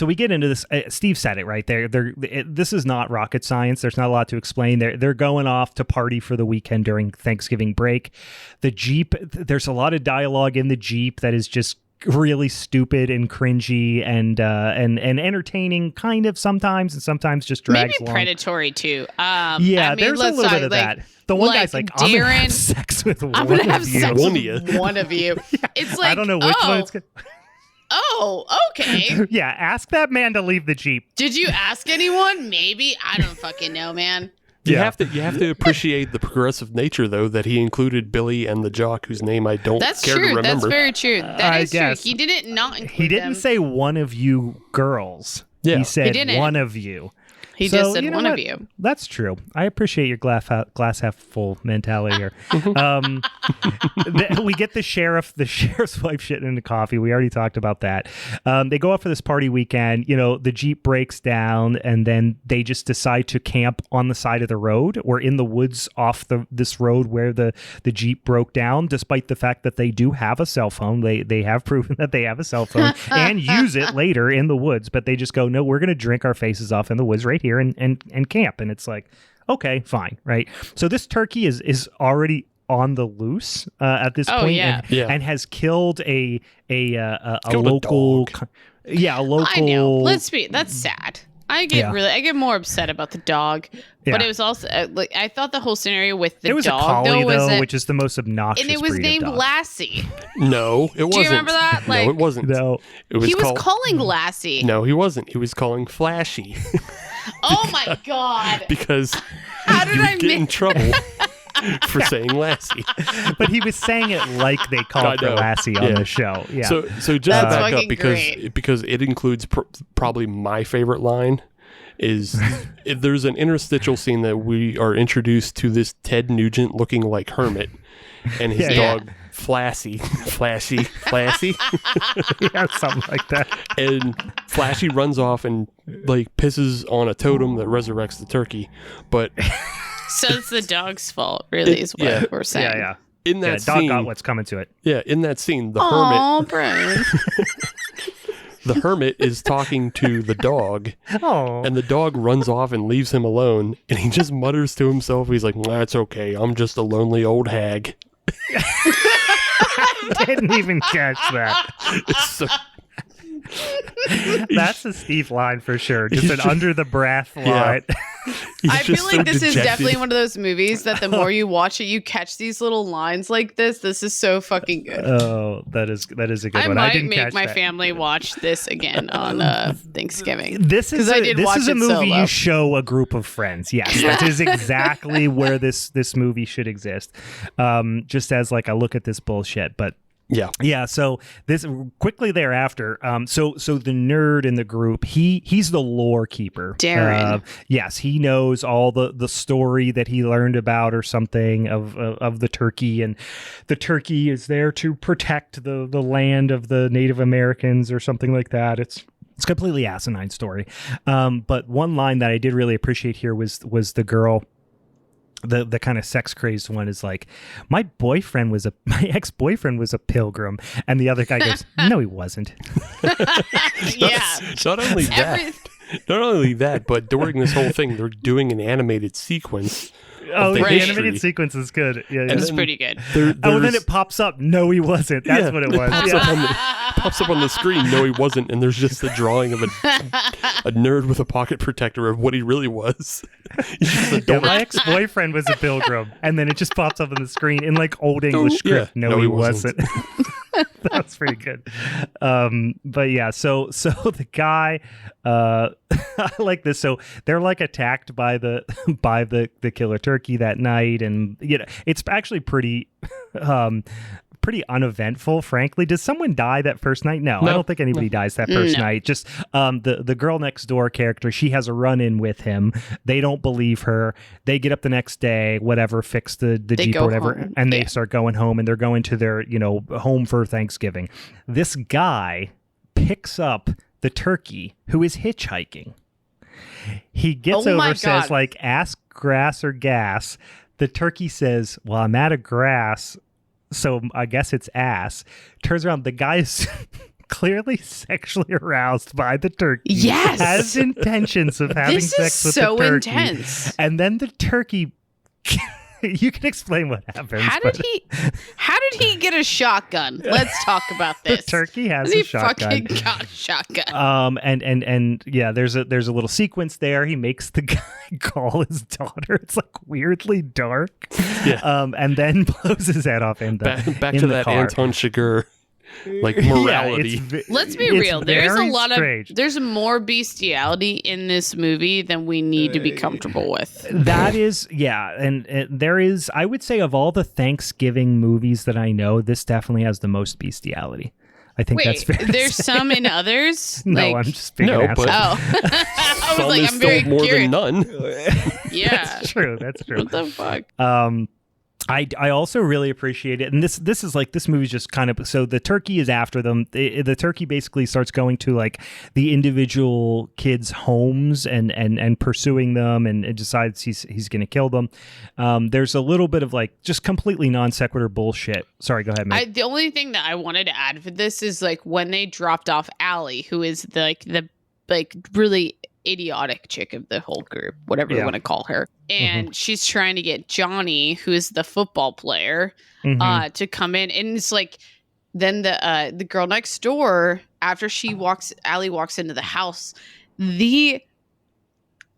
we get into this. Steve said it right there. This is not rocket science. There's not a lot to explain. They're going off to party for the weekend during Thanksgiving break. The Jeep. There's a lot of dialogue in the Jeep that is just really stupid and cringy and entertaining kind of sometimes, and sometimes just drags maybe along. Predatory too. There's a little bit of that. The one guy's like, I'm gonna have sex with one of you. One of you. It's like, I don't know which one it's gonna... Oh, okay. Yeah, ask that man to leave the Jeep. Did you ask anyone? Maybe. I don't fucking know, man. You have to appreciate the progressive nature, though, that he included Billy and the jock, whose name I don't care to remember. That's very true. That is true. He didn't not include He didn't say one of you girls. Yeah. He said one of you. He just said one of you. That's true. I appreciate your glass half full mentality here. We get the sheriff's wife shitting into coffee. We already talked about that. They go out for this party weekend. The Jeep breaks down, and then they just decide to camp on the side of the road or in the woods off this road where the Jeep broke down, despite the fact that they do have a cell phone. They have proven that they have a cell phone and use it later in the woods, but they just go, no, we're going to drink our faces off in the woods right here and camp. And it's like, okay, fine, right? So this turkey is already on the loose at this point, and has killed a local, a local. I know. That's sad. I get more upset about the dog, but it was also I thought the whole scenario with the dog. It was a collie which is the most obnoxious, and it was named Lassie. No, it wasn't. Do you remember that? No, it wasn't. No, he was calling Lassie. No, he wasn't. He was calling Flashy. Oh my god! Because how did I get in trouble? for saying Lassie. But he was saying it like they called her Lassie on the show. Yeah. So just That's back up fucking great. because it includes probably my favorite line is there's an interstitial scene that we are introduced to this Ted Nugent looking like hermit and his dog Flashy. Yeah, something like that. And Flashy runs off and like pisses on a totem that resurrects the turkey. But So it's the dog's fault, really, is what we're saying. Yeah. in that dog scene, got what's coming to it. yeah, in that scene, the Oh, Brian. the hermit is talking to the dog, Oh. and the dog runs off and leaves him alone, and he just mutters to himself. He's like, "Nah, it's okay. I'm just a lonely old hag." Didn't even catch that. It's so, That's a Steve line for sure. Just an under the breath line. he's I feel just like so this is dejected. definitely one of those movies that the more you watch it, you catch these little lines like this. This is so fucking good. Oh, that is a good I one. might didn't make catch my that. family watch this again on Thanksgiving. This is 'Cause I did watch a it movie solo. you show a group of friends. Yes, that is exactly where this movie should exist. Just as like a look at this bullshit, but. Yeah. So this quickly thereafter. So the nerd in the group, he's the lore keeper. Darren. Yes, he knows all the story that he learned about or something of the turkey, and the turkey is there to protect the land of the Native Americans or something like that. It's completely asinine story. But one line that I did really appreciate here was the girl. The kind of sex crazed one is like, my ex-boyfriend was a pilgrim, and the other guy goes, no, he wasn't. Yeah. Not only that, but during this whole thing, they're doing an animated sequence. Oh, the history. animated sequence is good. Yeah, It was pretty good. Oh, and then it pops up. No, he wasn't. That's what it was. Pops up on the screen. No, he wasn't. And there's just the drawing of a nerd with a pocket protector of what he really was. He's just a dork. My ex-boyfriend was a pilgrim, and then it just pops up on the screen in like old English script. Yeah. No, he wasn't. That's pretty good. But yeah, so the guy, I like this. So they're like attacked by the killer turkey that night, and it's actually pretty uneventful, frankly. Does someone die that first night? No, I don't think anybody dies that first night. Just the girl next door character, she has a run-in with him. They don't believe her. They get up the next day, whatever, fix the Jeep or whatever, home. and they start going home, and they're going to their, home for Thanksgiving. This guy picks up the turkey who is hitchhiking. He gets over, says like, ask grass or gas. The turkey says, well, I'm out of grass, so I guess it's ass. Turns around, the guy is clearly sexually aroused by the turkey. Yes. Has intentions of having sex with the turkey. This is so intense. And then the turkey... You can explain what happens. How did he get a shotgun? Let's talk about The this. turkey has He a shotgun. fucking got a shotgun. And yeah, there's a little sequence there. He makes the guy call his daughter. It's like weirdly dark. Yeah. And then blows his head off in the Back in to the that car. Anton Chigurh, like morality. Let's be it's real. There's a very lot strange. there's more bestiality in this movie than we need to be comfortable with. That is, yeah, and there is, I would say, of all the Thanksgiving movies that I know, this definitely has the most bestiality. I think that's fair. There's some in others. No, I'm just being an but asshole. I was some like, is I'm very still more curious. than none. Yeah. That's true. That's true. What the fuck? I also really appreciate it, and this is like, this movie's just kind of, so the turkey is after them. The turkey basically starts going to like the individual kids' homes and pursuing them, and it decides he's going to kill them. There's a little bit of like just completely non sequitur bullshit. Sorry, go ahead, Meg. The only thing that I wanted to add for this is like when they dropped off Allie, who is the really idiotic chick of the whole group, whatever you want to call her. And she's trying to get Johnny, who is the football player, to come in. And it's like, then the girl next door, after Allie walks into the house, the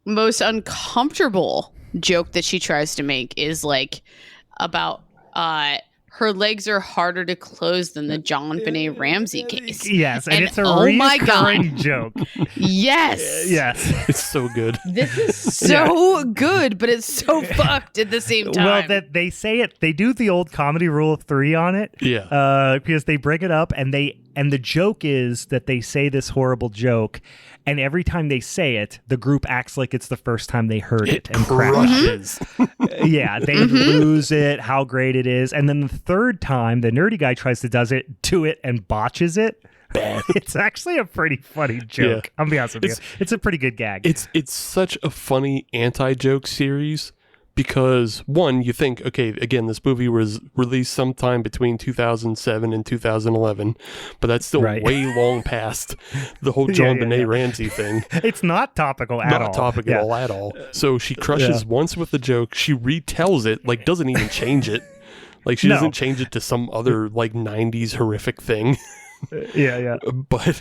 most uncomfortable joke that she tries to make is like about her legs are harder to close than the John Benet Ramsey case. Yes, and it's a my God. recurring joke. Yes. Yes. It's so good. This is so good, but it's so fucked at the same time. Well, that they say it, they do the old comedy rule of 3 on it. Yeah. Because they bring it up, and the joke is that they say this horrible joke, and every time they say it, the group acts like it's the first time they heard it and crushes. Yeah, they lose it, how great it is. And then the third time, the nerdy guy tries to do it and botches it. It's actually a pretty funny joke. Yeah. I'll be honest with you. It's a pretty good gag. It's such a funny anti-joke series because, one, you think, okay, again, this movie was released sometime between 2007 and 2011, but that's still way long past the whole John Benet Ramsey thing. It's not topical at all. Not topical at all. So she crushes once with the joke. She retells it, like doesn't even change it. Like she doesn't change it to some other like 90s horrific thing. But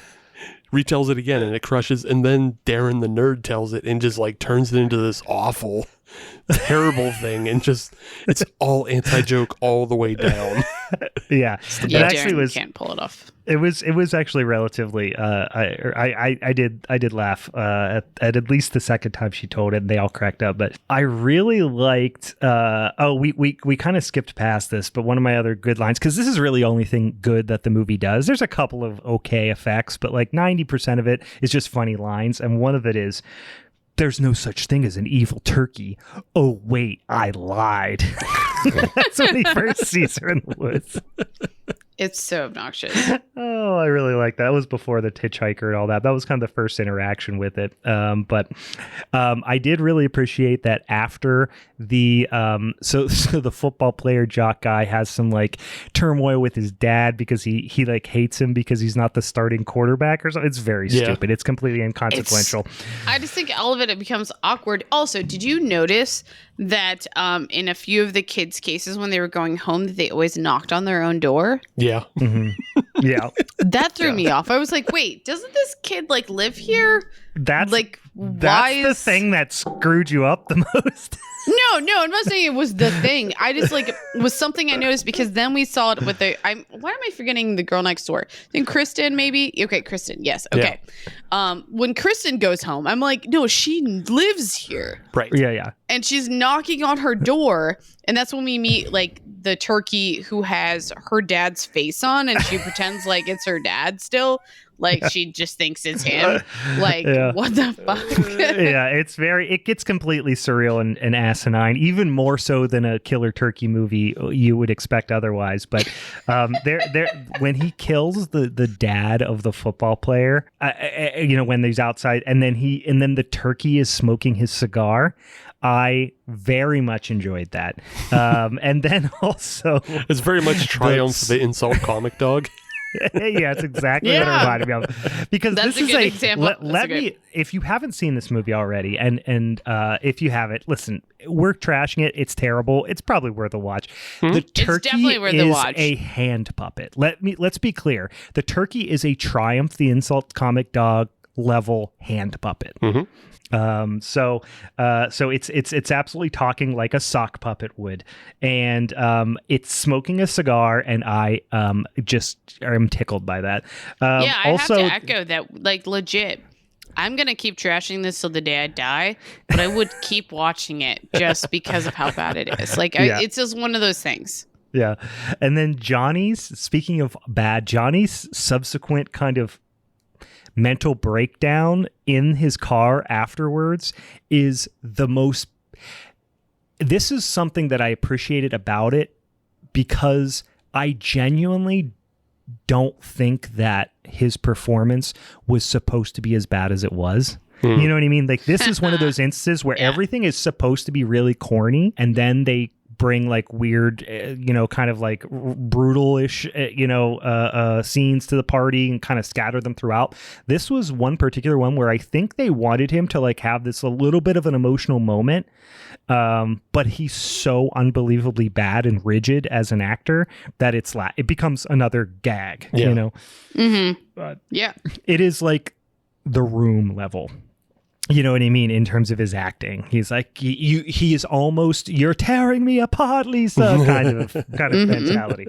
retells it again and it crushes, and then Darren the nerd tells it and just like turns it into this awful, terrible thing, and just it's all anti-joke all the way down. Yeah, Darren can't pull it off. It was actually relatively. I did laugh at least the second time she told it, and they all cracked up. But I really liked. We kind of skipped past this, but one of my other good lines, because this is really the only thing good that the movie does. There's a couple of okay effects, but like 90% of it is just funny lines, and one of it is, "There's no such thing as an evil turkey. Oh wait, I lied." That's when he first sees her in the woods. It's so obnoxious. Oh, I really like that. That was before the hitchhiker and all that. That was kind of the first interaction with it. But I did really appreciate that after the so the football player jock guy has some like turmoil with his dad because he like hates him because he's not the starting quarterback or something. It's very stupid. It's completely inconsequential. I just think all of it becomes awkward. Also, did you notice that in a few of the kids' cases when they were going home that they always knocked on their own door? Yeah. Mm-hmm. Yeah. That threw me off. I was like, wait, doesn't this kid like live here? That's the thing that screwed you up the most. No, I'm not saying it was the thing. I just like was something I noticed because then we saw it with why am I forgetting the girl next door? I think Kristen, maybe. Okay, Kristen. Yes. Okay. Yeah. When Kristen goes home, I'm like, no, she lives here. Right. Yeah. And she's knocking on her door, and that's when we meet like the turkey who has her dad's face on, and she pretends like it's her dad still. Like she just thinks it's him. Like what the fuck? It gets completely surreal and asinine, even more so than a killer turkey movie you would expect otherwise. But when he kills the dad of the football player, when he's outside, and then the turkey is smoking his cigar. I very much enjoyed that. And then also, it's very much triumph for the insult comic dog. Yeah, it's exactly what it reminded me of. Because that's this is a good example. If you haven't seen this movie already, and if you haven't, listen, we're trashing it. It's terrible. It's probably worth a watch. The turkey is a hand puppet. Let's be clear. The turkey is a Triumph the Insult comic dog level hand puppet. Mm-hmm. So it's absolutely talking like a sock puppet would, and it's smoking a cigar, and I just am tickled by that. I have to echo that, like, legit. I'm gonna keep trashing this till the day I die, but I would keep watching it just because of how bad it is. Like, it's just one of those things. Yeah, and then speaking of bad, Johnny's subsequent kind of mental breakdown in his car afterwards is the most. This is something that I appreciated about it because I genuinely don't think that his performance was supposed to be as bad as it was. You know what I mean? Like, this is one of those instances where everything is supposed to be really corny, and then they bring like weird, kind of like brutal-ish, scenes to the party and kind of scatter them throughout. This was one particular one where I think they wanted him to like have this a little bit of an emotional moment, but he's so unbelievably bad and rigid as an actor that it becomes another gag, Mm-hmm. But it is like The Room level. You know what I mean? In terms of his acting, he's like, he is almost, you're tearing me apart, Lisa, kind of mentality.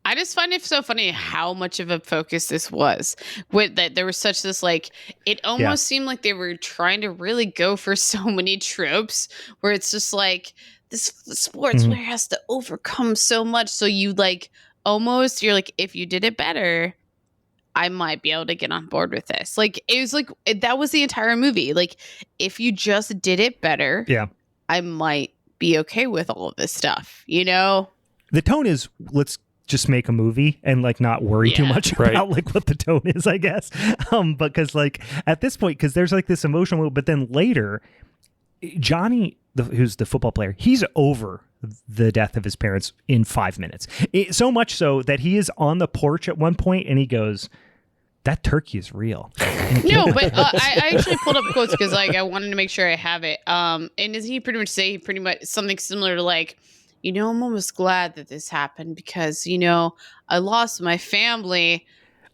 I just find it so funny how much of a focus this was. With that, there was such this like, it almost seemed like they were trying to really go for so many tropes where it's just like this sports player has to overcome so much. So you like almost, you're like, if you did it better, I might be able to get on board with this. Like, it was like, that was the entire movie. Like, if you just did it better, I might be okay with all of this stuff, you know? The tone is, let's just make a movie and like not worry too much about like what the tone is, I guess. Because like at this point, because there's like this emotional, but then later, Johnny, who's the football player, he's over the death of his parents in 5 minutes. So much so that he is on the porch at one point and he goes, that turkey is real. No, but I actually pulled up quotes because like I wanted to make sure I have it. And does he pretty much say pretty much something similar to like, you know, I'm almost glad that this happened because, you know, I lost my family.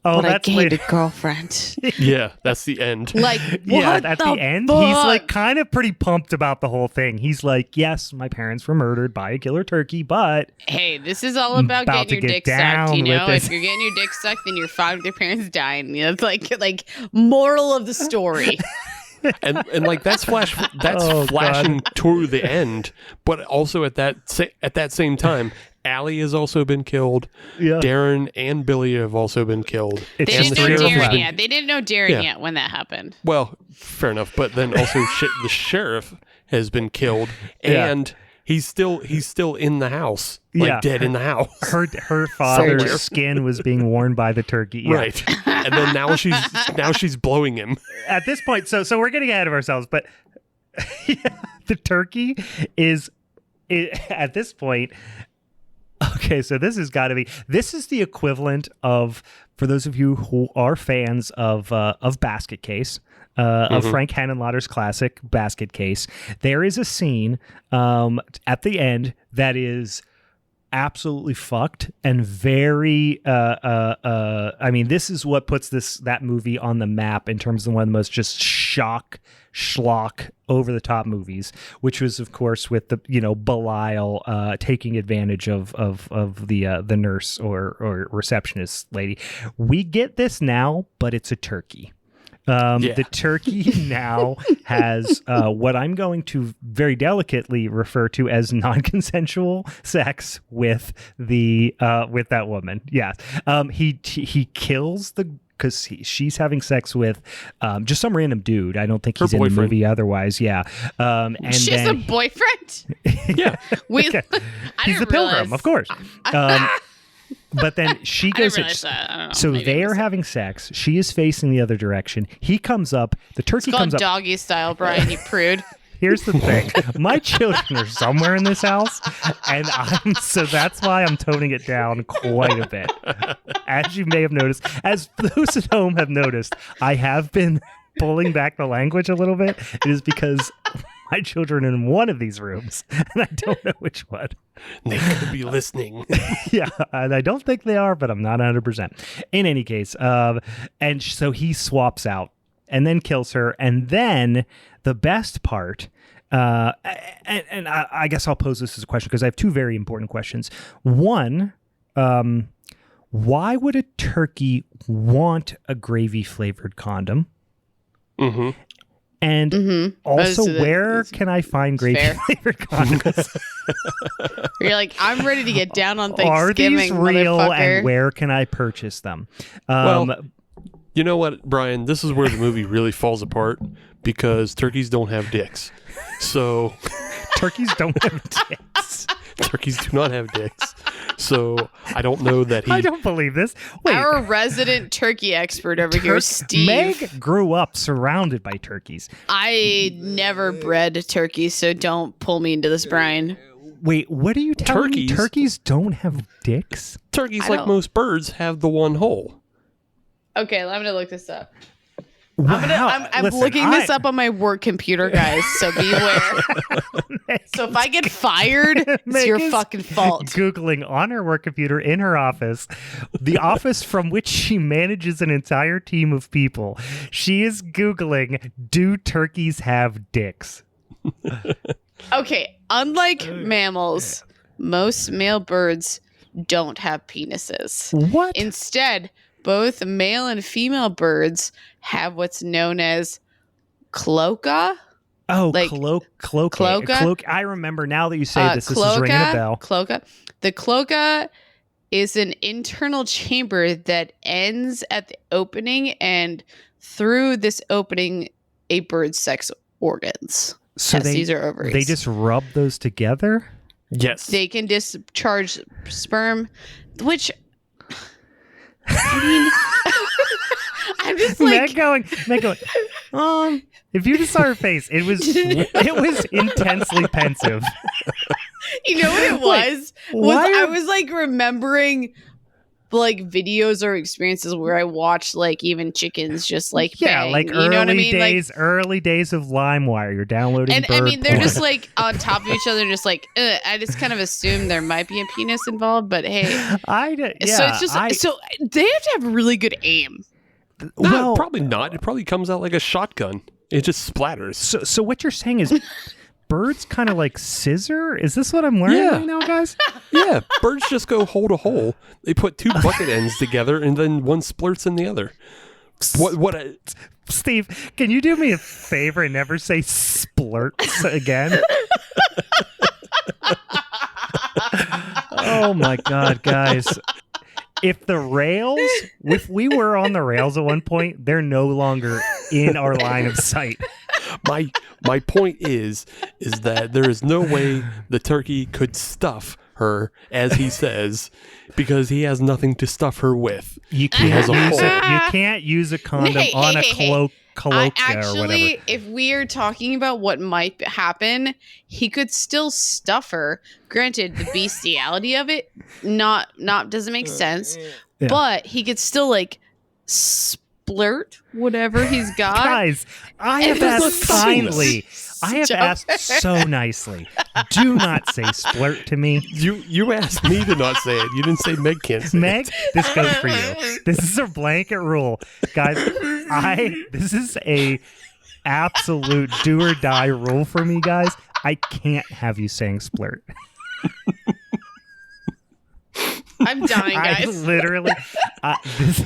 Oh, but that's I gained later. a girlfriend. Yeah, that's the end. Like, at the end, fuck? he's like kind of pretty pumped about the whole thing. He's like, yes, my parents were murdered by a killer turkey, but hey, this is all about getting your dick sucked. You know, if you're getting your dick sucked, then you're fine with your parents dying. You know, it's like moral of the story. and like that's flashing to the end, but also at that same time, Allie has also been killed. Yeah. Darren and Billy have also been killed. They didn't know Darren yet. They didn't know Darren yet when that happened. Well, fair enough, but then also the sheriff has been killed, and he's still in the house, like dead in the house. Her father's skin was being worn by the turkey, right? And then now she's blowing him. At this point, so we're getting ahead of ourselves, but the turkey is at this point. Okay, so this is the equivalent of, for those of you who are fans of Basket Case, of Frank Henenlotter's classic Basket Case, there is a scene at the end that is absolutely fucked and very I mean, this is what puts that movie on the map in terms of one of the most just schlock over the top movies, which was of course with the Belial taking advantage of the nurse or receptionist lady. We get this now, but it's a turkey. The turkey now has what I'm going to very delicately refer to as non-consensual sex with with that woman. Yes. He kills because she's having sex with just some random dude. I don't think he's in the movie otherwise. Yeah. And she has a boyfriend? Yeah. He's a pilgrim, of course. But then she goes. So they are having sex. She is facing the other direction. He comes up. The turkey comes up. Doggy style, Brian. You prude. Here's the thing. My children are somewhere in this house, and so that's why I'm toning it down quite a bit. As you may have noticed, as those at home have noticed, I have been pulling back the language a little bit. It is because my children are in one of these rooms, and I don't know which one. They could be listening. Yeah, and I don't think they are, but I'm not 100%. In any case, and so he swaps out and then kills her, and then the best part, and I guess I'll pose this as a question because I have two very important questions. One, why would a turkey want a gravy-flavored condom? Mm-hmm. And also, where can I find gravy-flavored condoms? You're like, I'm ready to get down on Thanksgiving, Are these real, and where can I purchase them? Well, you know what, Brian? This is where the movie really falls apart because turkeys don't have dicks. So turkeys don't have dicks. Turkeys do not have dicks. So I don't know that he... I don't believe this. Wait. Our resident turkey expert over here, Steve. Meg grew up surrounded by turkeys. I never bred turkeys, so don't pull me into this, Brian. Wait, what are you telling me? Turkeys don't have dicks? Turkeys, like most birds, have the one hole. Okay, I'm going to look this up. I'm Listen, looking this up on my work computer, guys. So beware. So if I get fired, it's your fucking fault. Googling on her work computer in her office, the office from which she manages an entire team of people. She is Googling, do turkeys have dicks? Okay, unlike mammals, most male birds don't have penises. What? Instead, both male and female birds have what's known as cloaca. Oh, like cloaca. I remember now that you say this. This is ringing a bell. Cloaca. The cloaca is an internal chamber that ends at the opening, and through this opening, a bird's sex organs. So testes or ovaries. They just rub those together? Yes. They can discharge sperm, which I mean, I'm just like Meg going. If you just saw her face, it was intensely pensive. You know what it was? I was like remembering like videos or experiences where I watched like even chickens just like bang, like you know what I mean? Early days of LimeWire. You're downloading, and bird I mean they're porn. just like on top of each other, just like I just kind of assumed there might be a penis involved, but hey, so it's just so they have to have really good aim. No, probably not. It probably comes out like a shotgun. It just splatters. So what you're saying is birds kind of like scissor? Is this what I'm learning right now, guys? Yeah, birds just go hole to hole. They put two bucket ends together and then one splurts in the other. Steve, can you do me a favor and never say splurts again? Oh my God, guys. If we were on the rails at one point, they're no longer in our line of sight. My point is that there is no way the turkey could stuff her, as he says, because he has nothing to stuff her with. You can't use a condom on a cloaca or whatever. If we are talking about what might happen, he could still stuff her. Granted, the bestiality of it doesn't make sense, but he could still like splurt whatever he's got. Guys, I have asked kindly. I have asked so nicely. Do not say splurt to me. You asked me to not say it. You didn't say Meg can't say Meg, it. this goes for you. This is a blanket rule. Guys, this is a absolute do or die rule for me, guys. I can't have you saying splurt. I'm dying, guys. I literally, this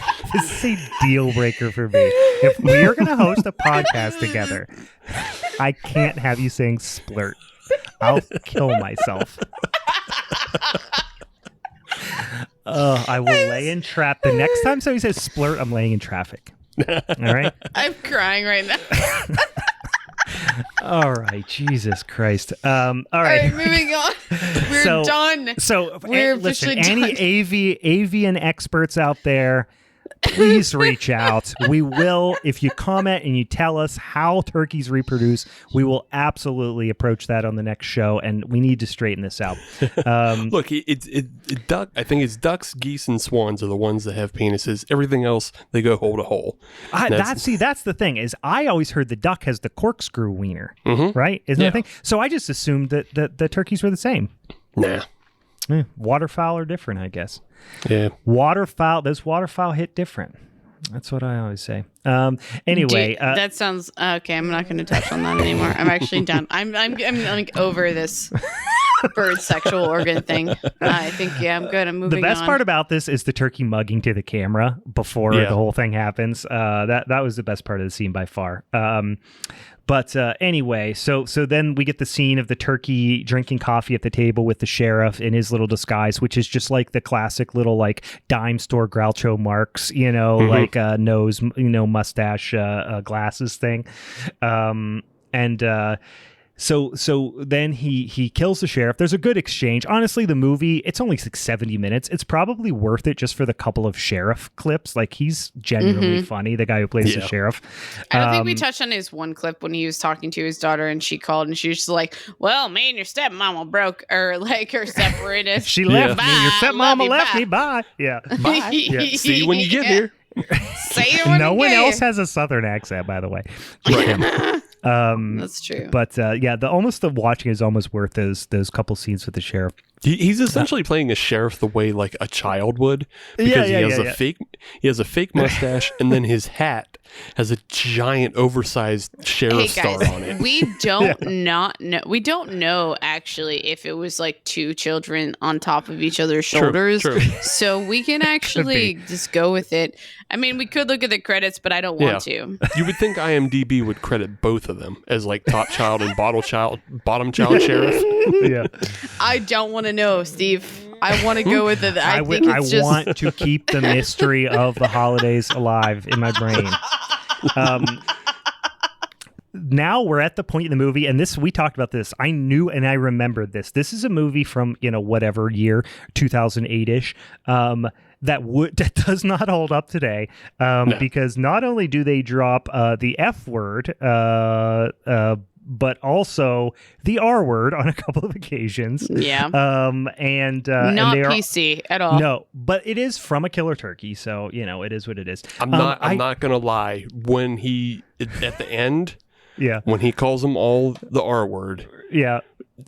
is a deal breaker for me. If we are going to host a podcast together, I can't have you saying splurt. I'll kill myself. I will lay in trap. The next time somebody says splurt, I'm laying in traffic. All right? I'm crying right now. All right, Jesus Christ. All right. All right, moving on. We're done. So, we're listen, officially any avian experts out there, please reach out. We will, if you comment and you tell us how turkeys reproduce, we will absolutely approach that on the next show, and we need to straighten this out. Look, I think it's ducks, geese, and swans are the ones that have penises. Everything else, they go hole to hole. That's the thing, is I always heard the duck has the corkscrew wiener, right? Isn't that the thing? So I just assumed that the turkeys were the same. Nah. Waterfowl are different, I guess. Yeah. Those waterfowl hit different. That's what I always say. Anyway, that sounds okay. I'm not going to touch on that anymore. I'm actually done. I'm like over this bird sexual organ thing. I think I'm good. I'm moving on. The best part about this is the turkey mugging to the camera before the whole thing happens. That was the best part of the scene by far. But anyway, so then we get the scene of the turkey drinking coffee at the table with the sheriff in his little disguise, which is just like the classic little like dime store Groucho Marx, like nose, mustache, glasses thing. So then he kills the sheriff. There's a good exchange. Honestly, the movie, it's only like 70 minutes. It's probably worth it just for the couple of sheriff clips. Like, he's genuinely funny, the guy who plays the sheriff. I don't think we touched on his one clip when he was talking to his daughter and she called and she was just like, well, me and your stepmama broke, or like her separated. She left me. Your stepmama left me. Bye. Yeah. Bye. Yeah. See you when you get here. Say it when No you one get else here. has a southern accent, by the way. Just him. That's true. But the watching is almost worth those couple scenes with the sheriff. He's essentially playing a sheriff the way like a child would, because he has a fake mustache, and then his hat has a giant oversized sheriff star on it. We don't we don't know actually if it was like two children on top of each other's shoulders. True. So we can actually just go with it. I mean, we could look at the credits, but I don't want to. You would think IMDb would credit both of them as like top child and bottom child sheriff. Yeah. I don't want to know, Steve. I want to go with it. I want to keep the mystery of the holidays alive in my brain. Now we're at the point in the movie, and we talked about this. I knew and I remembered this. This is a movie from, whatever year, 2008-ish, that does not hold up today, because not only do they drop the F word, but also the R word on a couple of occasions. Yeah. Not PC at all. No, but it is from a killer turkey, so it is what it is. I'm not gonna lie. When he at the end, when he calls them all the R word,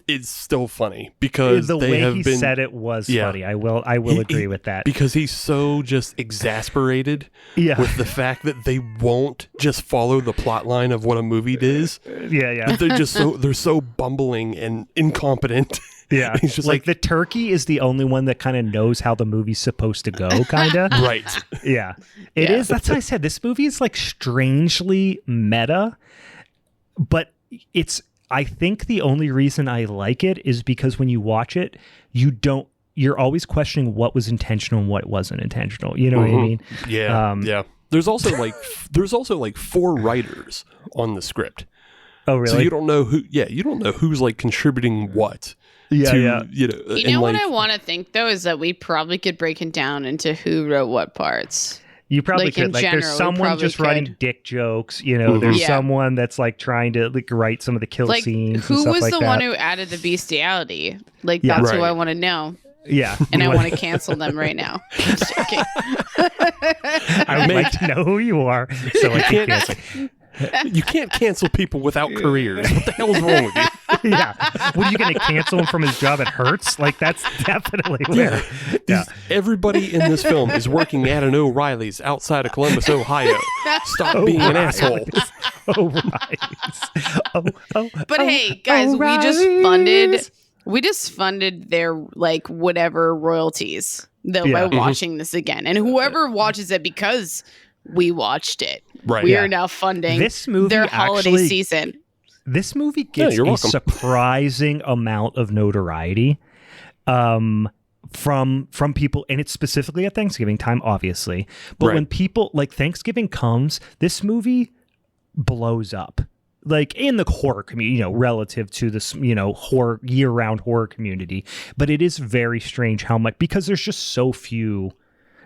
it's still funny because the way he said it was funny. I will agree with that, because he's so just exasperated with the fact that they won't just follow the plot line of what a movie is. They're so bumbling and incompetent. Yeah, he's just like the turkey is the only one that kind of knows how the movie's supposed to go, kind of. Right. Yeah, it is. That's what I said. This movie is like strangely meta, but I think the only reason I like it is because when you watch it, you're always questioning what was intentional and what wasn't intentional. You know what I mean? Yeah. Yeah. There's also like 4 writers on the script. Oh, really? So you don't know who's like contributing what. Yeah. What I want to think though is that we probably could break it down into who wrote what parts. You probably like could. in Like, general, there's someone just writing dick jokes. There's someone that's like trying to like write some of the kill scenes. Who and stuff was like the that. one who added the bestiality? Like that's who I want to know. Yeah, and I want to cancel them right now. Just joking. I would like to know who you are, so I can cancel. You can't cancel people without careers. What the hell's wrong with you? Yeah. What are you going to cancel him from his job at Hertz? Like, that's definitely where. Yeah. Everybody in this film is working at an O'Reilly's outside of Columbus, Ohio. Stop being an asshole. But hey, guys, we just funded their like whatever royalties by watching this again. And whoever watches it because we watched it. Right. We are now funding this movie their holiday season. This movie gets a surprising amount of notoriety from people, and it's specifically at Thanksgiving time, obviously. But when people like Thanksgiving comes, this movie blows up. Like in the horror community, relative to this, horror year-round horror community. But it is very strange how much, because there's just so few.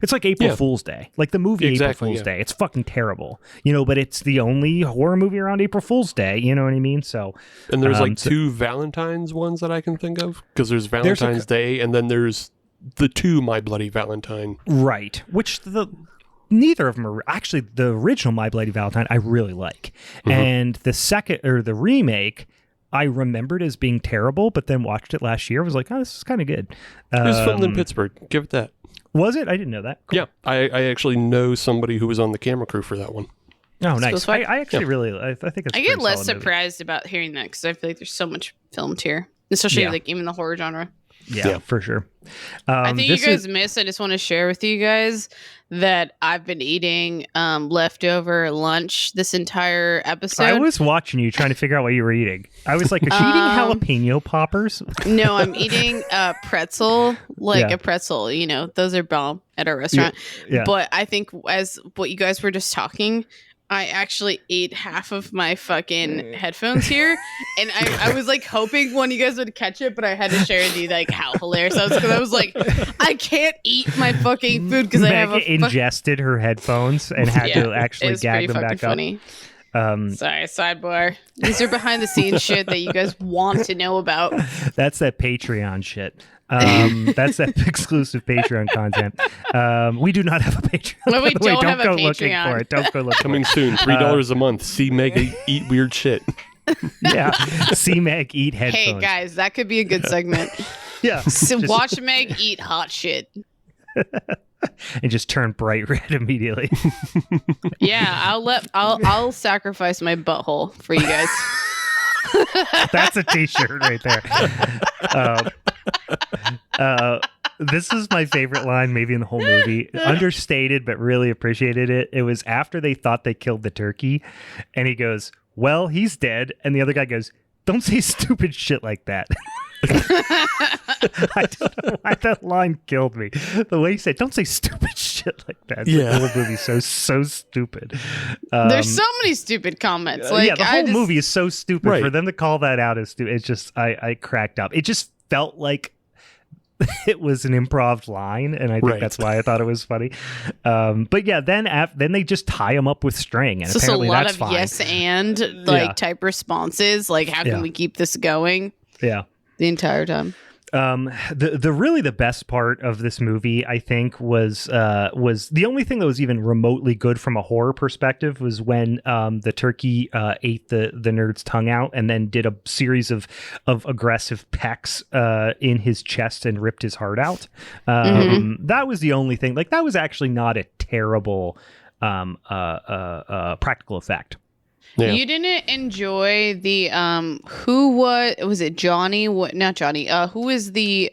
It's like April Fool's Day, like the movie April Fool's Day. It's fucking terrible, but it's the only horror movie around April Fool's Day. You know what I mean? So, and there's like 2 Valentine's ones that I can think of, because there's Valentine's Day, and then there's the 2 My Bloody Valentine. Right, which neither of them are actually the original My Bloody Valentine. I really like, and the second or the remake, I remembered as being terrible, but then watched it last year. I was like, oh, this is kind of good. It was filmed in Pittsburgh. Give it that. Was it? I didn't know that. Cool. Yeah, I actually know somebody who was on the camera crew for that one. Oh, nice. I actually really, I think it's. I get less surprised about hearing that because I feel like there's so much filmed here, especially like even the horror genre. Yeah, for sure. I think you guys missed. I just want to share with you guys that I've been eating leftover lunch this entire episode. I was watching you trying to figure out what you were eating. I was like, is she eating jalapeno poppers? No, I'm eating a pretzel, a pretzel. Those are bomb at our restaurant. Yeah. But I think as what you guys were just talking, I actually ate half of my fucking headphones here, and I was like hoping one of you guys would catch it, but I had to share with you like how hilarious I was, because I was like, I can't eat my fucking food because I have ingested her headphones and had to actually gag them back funny. Sorry, sidebar. These are behind the scenes shit that you guys want to know about. That's that Patreon shit. That's that exclusive Patreon content. We do not have a Patreon. No, we don't have a go Patreon. looking for it. Don't go looking Coming for it. soon, $3 a month. See Meg eat weird shit. Yeah. See Meg eat headphones. Hey guys, that could be a good segment. Yeah. So watch Meg eat hot shit. And just turn bright red immediately. Yeah, I'll sacrifice my butthole for you guys. That's a t-shirt right there. This is my favorite line maybe in the whole movie. Understated, but really appreciated it. It was after they thought they killed the turkey. And he goes, well, he's dead. And the other guy goes, don't say stupid shit like that. I don't know why that line killed me. The way he said, don't say stupid shit like that. Yeah. The whole movie's so stupid. There's so many stupid comments. Like, yeah, the whole movie is so stupid. Right. For them to call that out as stupid, it's just, I cracked up. It just felt like it was an improv line, and I think Right. that's why I thought it was funny. But yeah, then they just tie him up with string, and it's just a apparently lot that's of fine. yes and Yeah. type responses. Like, how can Yeah. we keep this going Yeah. the entire time? The really the best part of this movie, I think, was the only thing that was even remotely good from a horror perspective was when the turkey ate the nerd's tongue out and then did a series of aggressive pecks in his chest and ripped his heart out. That was the only thing. Like, that was actually not a terrible practical effect. Yeah. You didn't enjoy the who was it Johnny? What, not Johnny. Who was the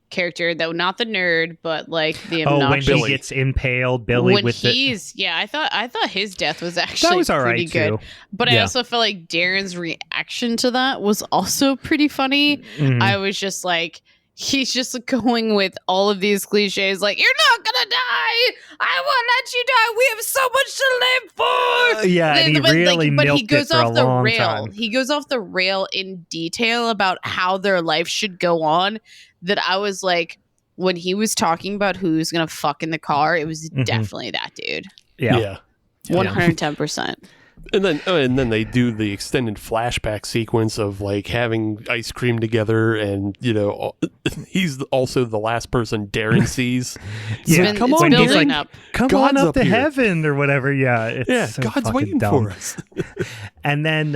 character though? Not the nerd, but like the When obnoxious. he gets impaled, Billy When with he's I thought his death was actually that was all pretty right good. too. But I Yeah. also felt like Darren's reaction to that was also pretty funny. Mhm. I was just like, he's just going with all of these cliches, like, you're not gonna die. I won't let you die. We have so much to live for. Yeah, and he really but he milked goes it for off a the long rail. time. He goes off the rail in detail about how their life should go on. That I was like, when he was talking about who's gonna fuck in the car, it was definitely that dude. Yeah. 110%. And then they do the extended flashback sequence of like having ice cream together, and he's also the last person Darren sees. Yeah, come it's on, building Darren. up. Come God's on up up to here. heaven or whatever. Yeah, it's so God's fucking waiting dumb. for us. And then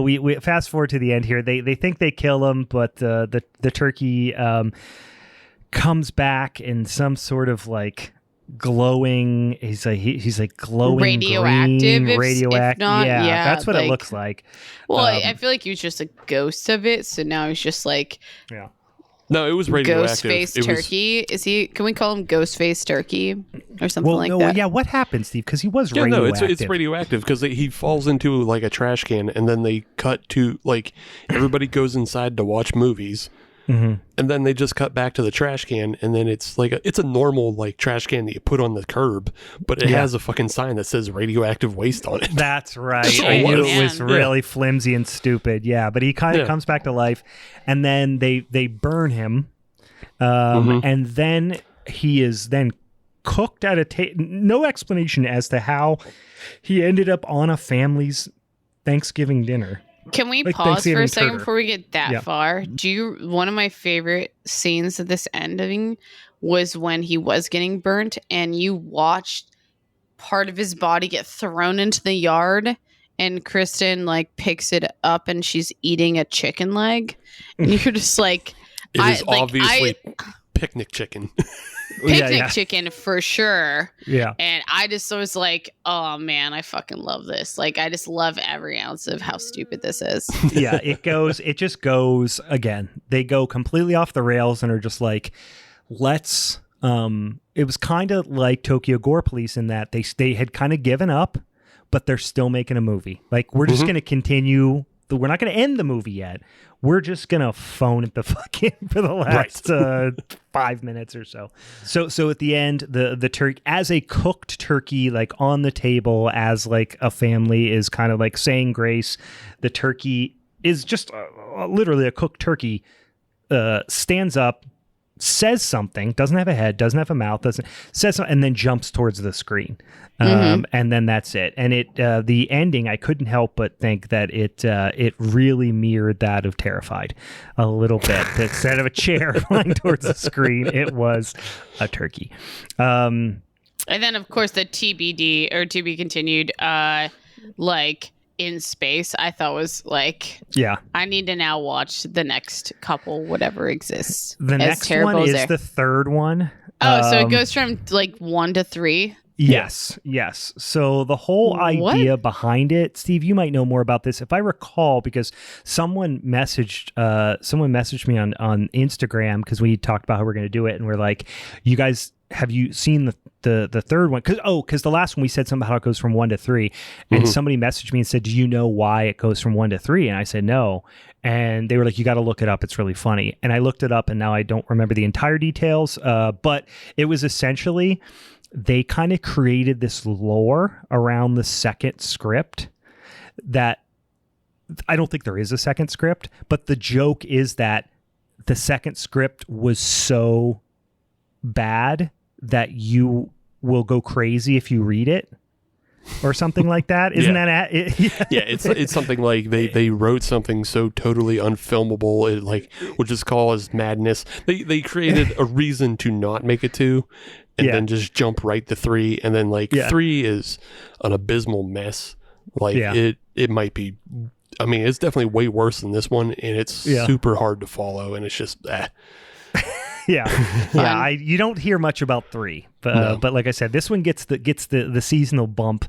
we fast forward to the end here. They think they kill him, but the turkey comes back in some sort of like glowing. He's like glowing Radioactive, green, if radioactive. not, yeah, that's what like- it looks like. Well, I feel like he was just a ghost of it, so now he's just like Yeah. No, it was radioactive. Ghostface It was- Turkey. Is he? Can we call him Ghostface Turkey or something like that? Yeah. What happened, Steve? Because he was Yeah, no, radioactive. it's radioactive because he falls into like a trash can, and then they cut to like everybody goes inside to watch movies, and then they just cut back to the trash can, and then it's like it's a normal like trash can that you put on the curb, but it has a fucking sign that says radioactive waste on it. That's right. So I knew man. it was really flimsy and stupid. Yeah, but he kind of comes back to life, and then they burn him, and then he is then cooked at a table. No explanation as to how he ended up on a family's Thanksgiving dinner. Can we Like pause for Thanksgiving a second turtle. before we get that far? One of my favorite scenes of this ending was when he was getting burnt and you watched part of his body get thrown into the yard and Kristen like picks it up and she's eating a chicken leg. And you're just like, It is obviously picnic chicken. picnic chicken for sure. Yeah. And I just was like, oh man, I fucking love this. Like, I just love every ounce of how stupid this is. Yeah, it just goes again. They go completely off the rails and are just like, let's it was kind of like Tokyo Gore Police in that they had kind of given up, but they're still making a movie. Like, we're just going to continue. We're not going to end the movie yet. We're just going to phone it the fuck in for the last 5 minutes or so. So at the end, the turkey, as a cooked turkey, like on the table, as like a family is kind of like saying grace, the turkey is just literally a cooked turkey, stands up, says something, doesn't have a head, doesn't have a mouth, says something, and then jumps towards the screen. And then that's it. And the ending, I couldn't help but think that it really mirrored that of Terrified a little bit. Instead of a chair flying towards the screen, it was a turkey. And then, of course, the TBD or to be continued, like in space, I thought was like, I need to now watch the next couple, whatever exists. The next one is the third one. Oh, so it goes from like 1 to 3. Yes. So the whole idea behind it, Steve, you might know more about this. If I recall, because someone messaged me on Instagram because we talked about how we're going to do it, and we're like, you guys, have you seen the third one? Because the last one we said something about how it goes from 1 to 3, and somebody messaged me and said, do you know why it goes from 1 to 3? And I said no, and they were like, you got to look it up, it's really funny. And I looked it up, and now I don't remember the entire details, but it was essentially they kind of created this lore around the second script that I don't think there is a second script, but the joke is that the second script was so bad that you will go crazy if you read it or something like that. Isn't that it's something like they wrote something so totally unfilmable, it like would just cause madness. They created a reason to not make it 2 and then just jump right to 3, and then 3 is an abysmal mess. It might be, I mean, it's definitely way worse than this one, and it's super hard to follow, and it's just you don't hear much about 3, but like I said, this one gets the seasonal bump.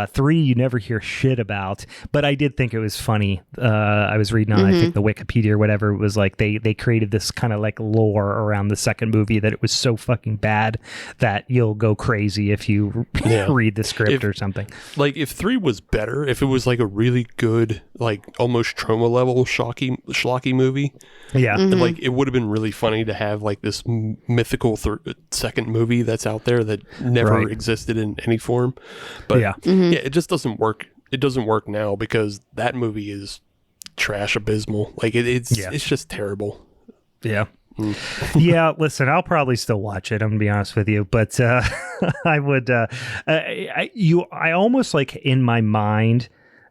3 you never hear shit about, but I did think it was funny. I was reading on I think the Wikipedia or whatever, it was like they created this kind of like lore around the second movie that it was so fucking bad that you'll go crazy if you read the script or something. Like if 3 was better, if it was like a really good, like almost trauma level schlocky movie, like it would have been really funny to have like this mythical second movie that's out there that never existed in any form. But it just doesn't work. It doesn't work now because that movie is trash abysmal. Like it's just terrible. Listen, I'll probably still watch it, I'm gonna be honest with you, but I would I almost like in my mind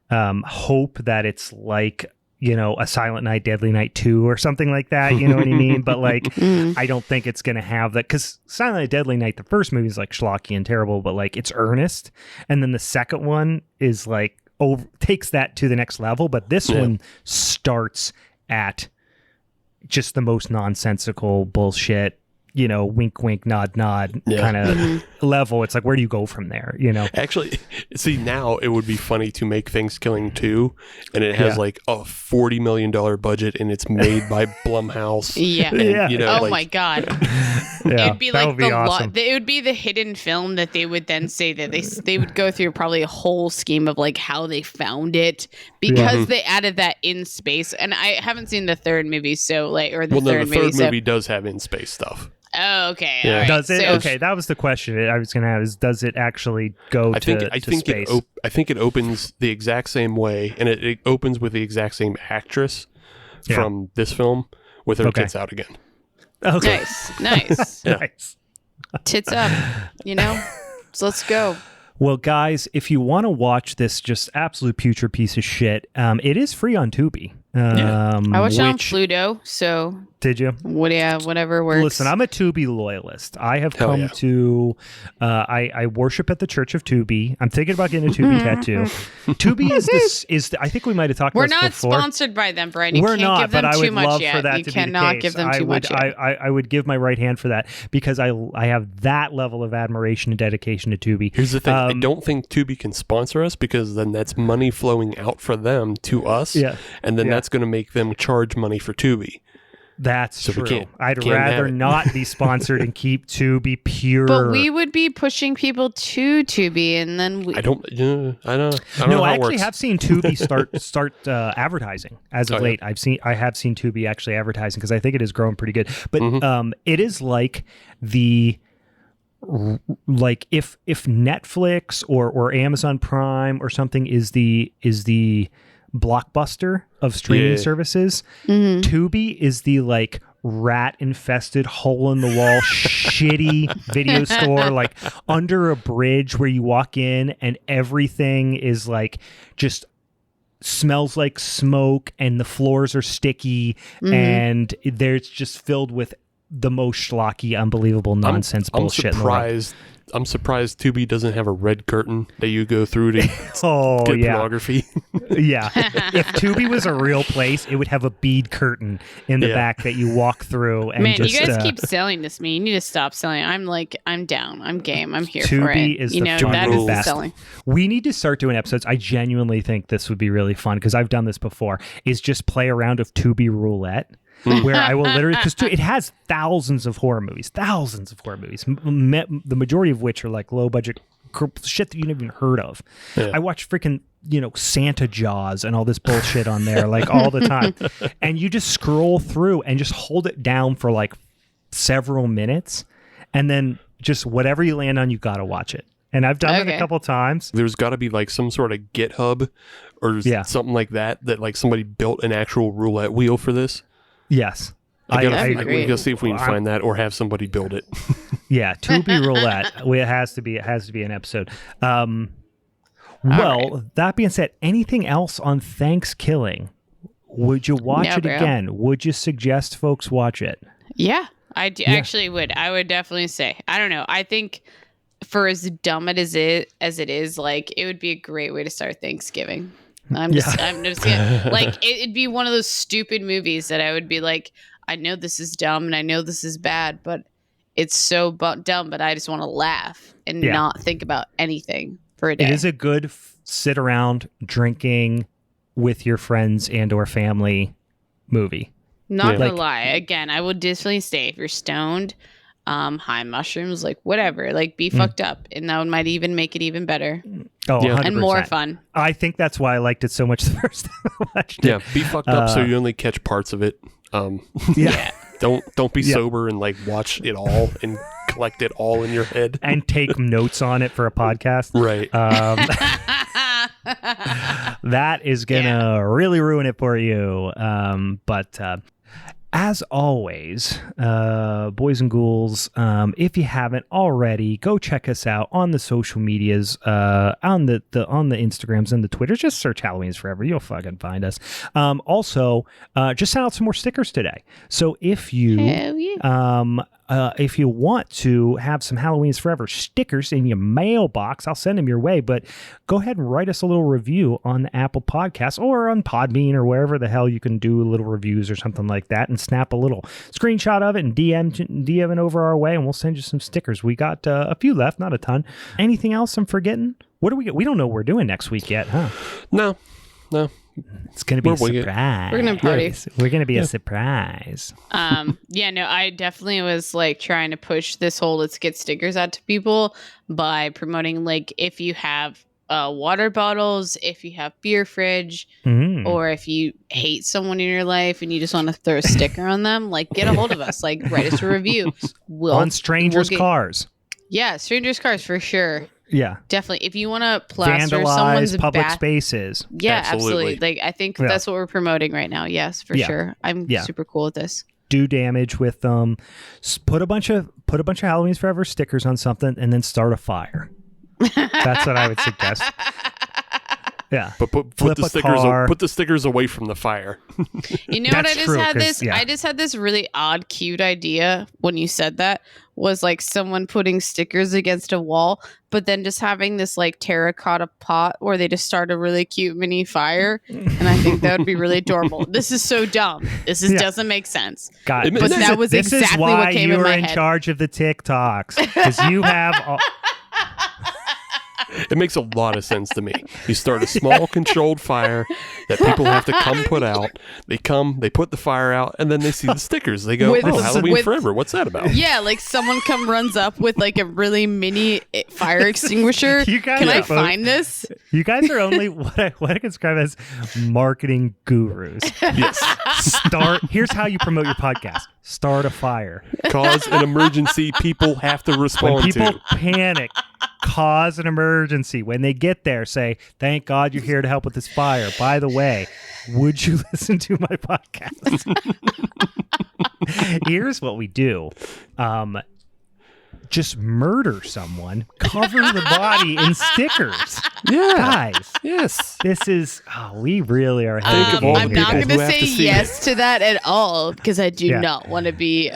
hope that it's like, you know, A Silent Night, Deadly Night 2 or something like that, you know what I mean? But like, I don't think it's going to have that, because Silent Night, Deadly Night, the first movie is like schlocky and terrible, but like it's earnest. And then the second one is like, takes that to the next level. But this one starts at just the most nonsensical bullshit, you know, wink, wink, nod, nod kind of level. It's like, where do you go from there? You know, actually, see, now it would be funny to make Thankskilling 2, and it has like a $40 million budget, and it's made by Blumhouse. And, you know, my God. It'd be like awesome. It would be the hidden film that they would then say that they would go through probably a whole scheme of like how they found it, because they added that in space. And I haven't seen the third movie, so like, or the third movie. The third movie does have in space stuff. Oh, okay. Yeah. Right. Does it? So, okay, that was the question I was going to have, is does it actually go to space? I think it opens the exact same way, and it opens with the exact same actress from this film with her tits out again. Okay. Nice. Nice. Tits up, you know? So let's go. Well, guys, if you want to watch this just absolute putrid piece of shit, it is free on Tubi. I watched it on Pluto, so... Did you? Whatever works. Listen, I'm a Tubi loyalist. I have come to... I worship at the Church of Tubi. I'm thinking about getting a Tubi tattoo. Tubi is I think we might have talked about this before. We're not sponsored by them, Brian. You can't give them too much yet. You cannot give them too much yet. I would give my right hand for that, because I have that level of admiration and dedication to Tubi. Here's the thing. I don't think Tubi can sponsor us, because then that's money flowing out for them to us. And then that's going to make them charge money for Tubi. That's true. I'd rather not be sponsored and keep Tubi pure. But we would be pushing people to Tubi, and then I don't know how I it actually works. have seen Tubi start advertising as of late. I have seen Tubi actually advertising, because I think it is growing pretty good. But it is like if Netflix or Amazon Prime or something is the Blockbuster of streaming services, Tubi is the like rat infested, hole in the wall, shitty video store, like under a bridge where you walk in and everything is like just smells like smoke and the floors are sticky and there's just filled with the most schlocky, unbelievable nonsense bullshit. I'm surprised Tubi doesn't have a red curtain that you go through to get pornography. Yeah. If Tubi was a real place, it would have a bead curtain in the back that you walk through. And Man, you guys keep selling this to me. You need to stop selling. I'm down. I'm game. I'm here Tubi for it. Is the fucking best. Selling. We need to start doing episodes. I genuinely think this would be really fun because I've done this before, is just play a round of Tubi roulette. Where I will literally, because it has thousands of horror movies, the majority of which are like low budget shit that you never even heard of. Yeah. I watch freaking, Santa Jaws and all this bullshit on there like all the time. And you just scroll through and just hold it down for like several minutes. And then just whatever you land on, you got to watch it. And I've done it a couple times. There's got to be like some sort of GitHub or something like that like somebody built an actual roulette wheel for this. Yes. We gotta see if we can find that or have somebody build it. Yeah, Tubi roulette. It has to be an episode. That being said, anything else on Thankskilling? Would you watch it again? Would you suggest folks watch it? Yeah, actually would. I would definitely say. I don't know. I think for as dumb as it is, like it would be a great way to start Thanksgiving. I'm just gonna, like it'd be one of those stupid movies that I would be like, I know this is dumb and I know this is bad, but it's so dumb, but I just want to laugh and not think about anything for a day. It is a good sit around drinking with your friends and or family movie. Not gonna lie, again, I would definitely say if you're stoned, high mushrooms, like whatever, like be fucked up, and that might even make it even better. Oh, yeah. And more fun. I think that's why I liked it so much the first time I watched it. Yeah, be fucked up so you only catch parts of it. Don't be sober and like watch it all and collect it all in your head and take notes on it for a podcast. Right. That is gonna really ruin it for you. But as always, boys and ghouls, if you haven't already, go check us out on the social medias, on the Instagrams and the Twitters. Just search Halloween's Forever. You'll fucking find us. Also, just sent out some more stickers today. So if you want to have some Halloween's Forever stickers in your mailbox, I'll send them your way. But go ahead and write us a little review on the Apple Podcasts or on Podbean or wherever the hell you can do little reviews or something like that, and snap a little screenshot of it and DM it over our way, and we'll send you some stickers. We got a few left, not a ton. Anything else I'm forgetting? What do we get? We don't know what we're doing next week yet, huh? No. It's going to be a surprise. We're going to party. We're going to be a surprise. I definitely was like trying to push this whole let's get stickers out to people by promoting, like, if you have water bottles, if you have beer fridge, or if you hate someone in your life and you just want to throw a sticker on them, like get a hold of us, like write us a review. On strangers' cars. Yeah, strangers' cars for sure. Yeah, definitely. If you want to plaster someone's public spaces, absolutely. Like I think that's what we're promoting right now. Yes, for sure. I'm super cool with this. Do damage with them. Put a bunch of Halloween's Forever stickers on something, and then start a fire. That's what I would suggest. Yeah, but put the stickers away from the fire. You know what? I just had this really odd, cute idea when you said that. Was like someone putting stickers against a wall, but then just having this like terracotta pot where they just start a really cute mini fire. And I think that would be really adorable. This is so dumb. This doesn't make sense. God, but that was exactly what came in my head. This is why you're in charge of the TikToks, because you have... It makes a lot of sense to me. You start a small controlled fire that people have to come put out. They come, they put the fire out, and then they see the stickers. They go, Halloween Forever. What's that about? Yeah, like someone runs up with like a really mini fire extinguisher. Can I find this? You guys are only what I can describe as marketing gurus. Yes. Here's how you promote your podcast. Start a fire. Cause an emergency people have to respond to. When people panic, cause an emergency. When they get there, say, thank God you're here to help with this fire. By the way, would you listen to my podcast? Here's what we do. Just murder someone, cover the body in stickers. Yeah. Guys, Yes. this is, we really are. Think of all the I'm not people going who to have say to see yes to that at all because I do Yeah. not want to be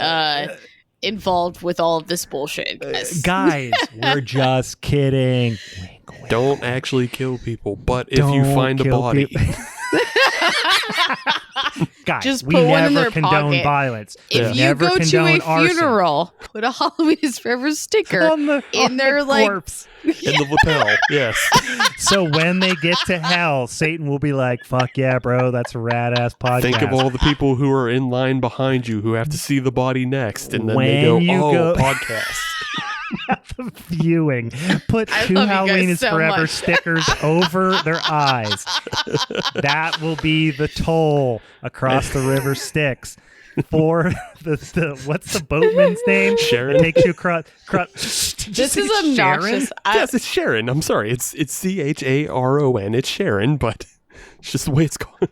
involved with all of this bullshit. Guys, we're just kidding. Wink, wink. Don't actually kill people, but if you Don't find a kill body, people. Guys, Just we put one in never their condone pocket. violence. If We you never go to condone a arson. funeral, put a Halloween is Forever sticker on their, the like- corpse. in the lapel, yes. So when they get to hell, Satan will be like, "Fuck yeah, bro, that's a rad ass podcast." Think of all the people who are in line behind you who have to see the body next, and then they When go, you "Oh, go- podcast." viewing. Put I 2 love you Halloween guys is so Forever much. stickers over their eyes. That will be the toll across the river Styx for the what's the boatman's name? Sharon. It takes you across. This is obnoxious. Yes, it's Sharon. I'm sorry. It's Charon. It's Sharon, but it's just the way it's called.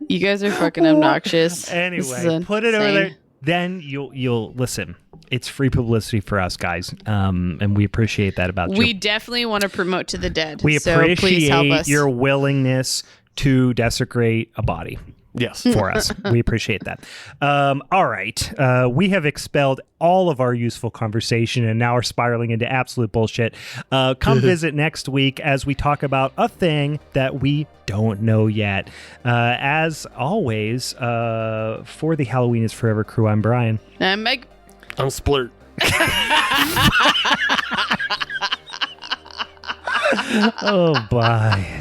You guys are fucking obnoxious. This is Anyway, put it over insane. there. Then you'll listen. It's free publicity for us guys, and we appreciate that about you. We definitely want to promote to the dead. We so please help appreciate us. your willingness to desecrate a body Yes. for us. We appreciate that. All right. We have expelled all of our useful conversation and now are spiraling into absolute bullshit. Come visit next week as we talk about a thing that we don't know yet. As always, for the Halloween is Forever crew, I'm Brian. Meg. I'm Splurt. Oh, bye.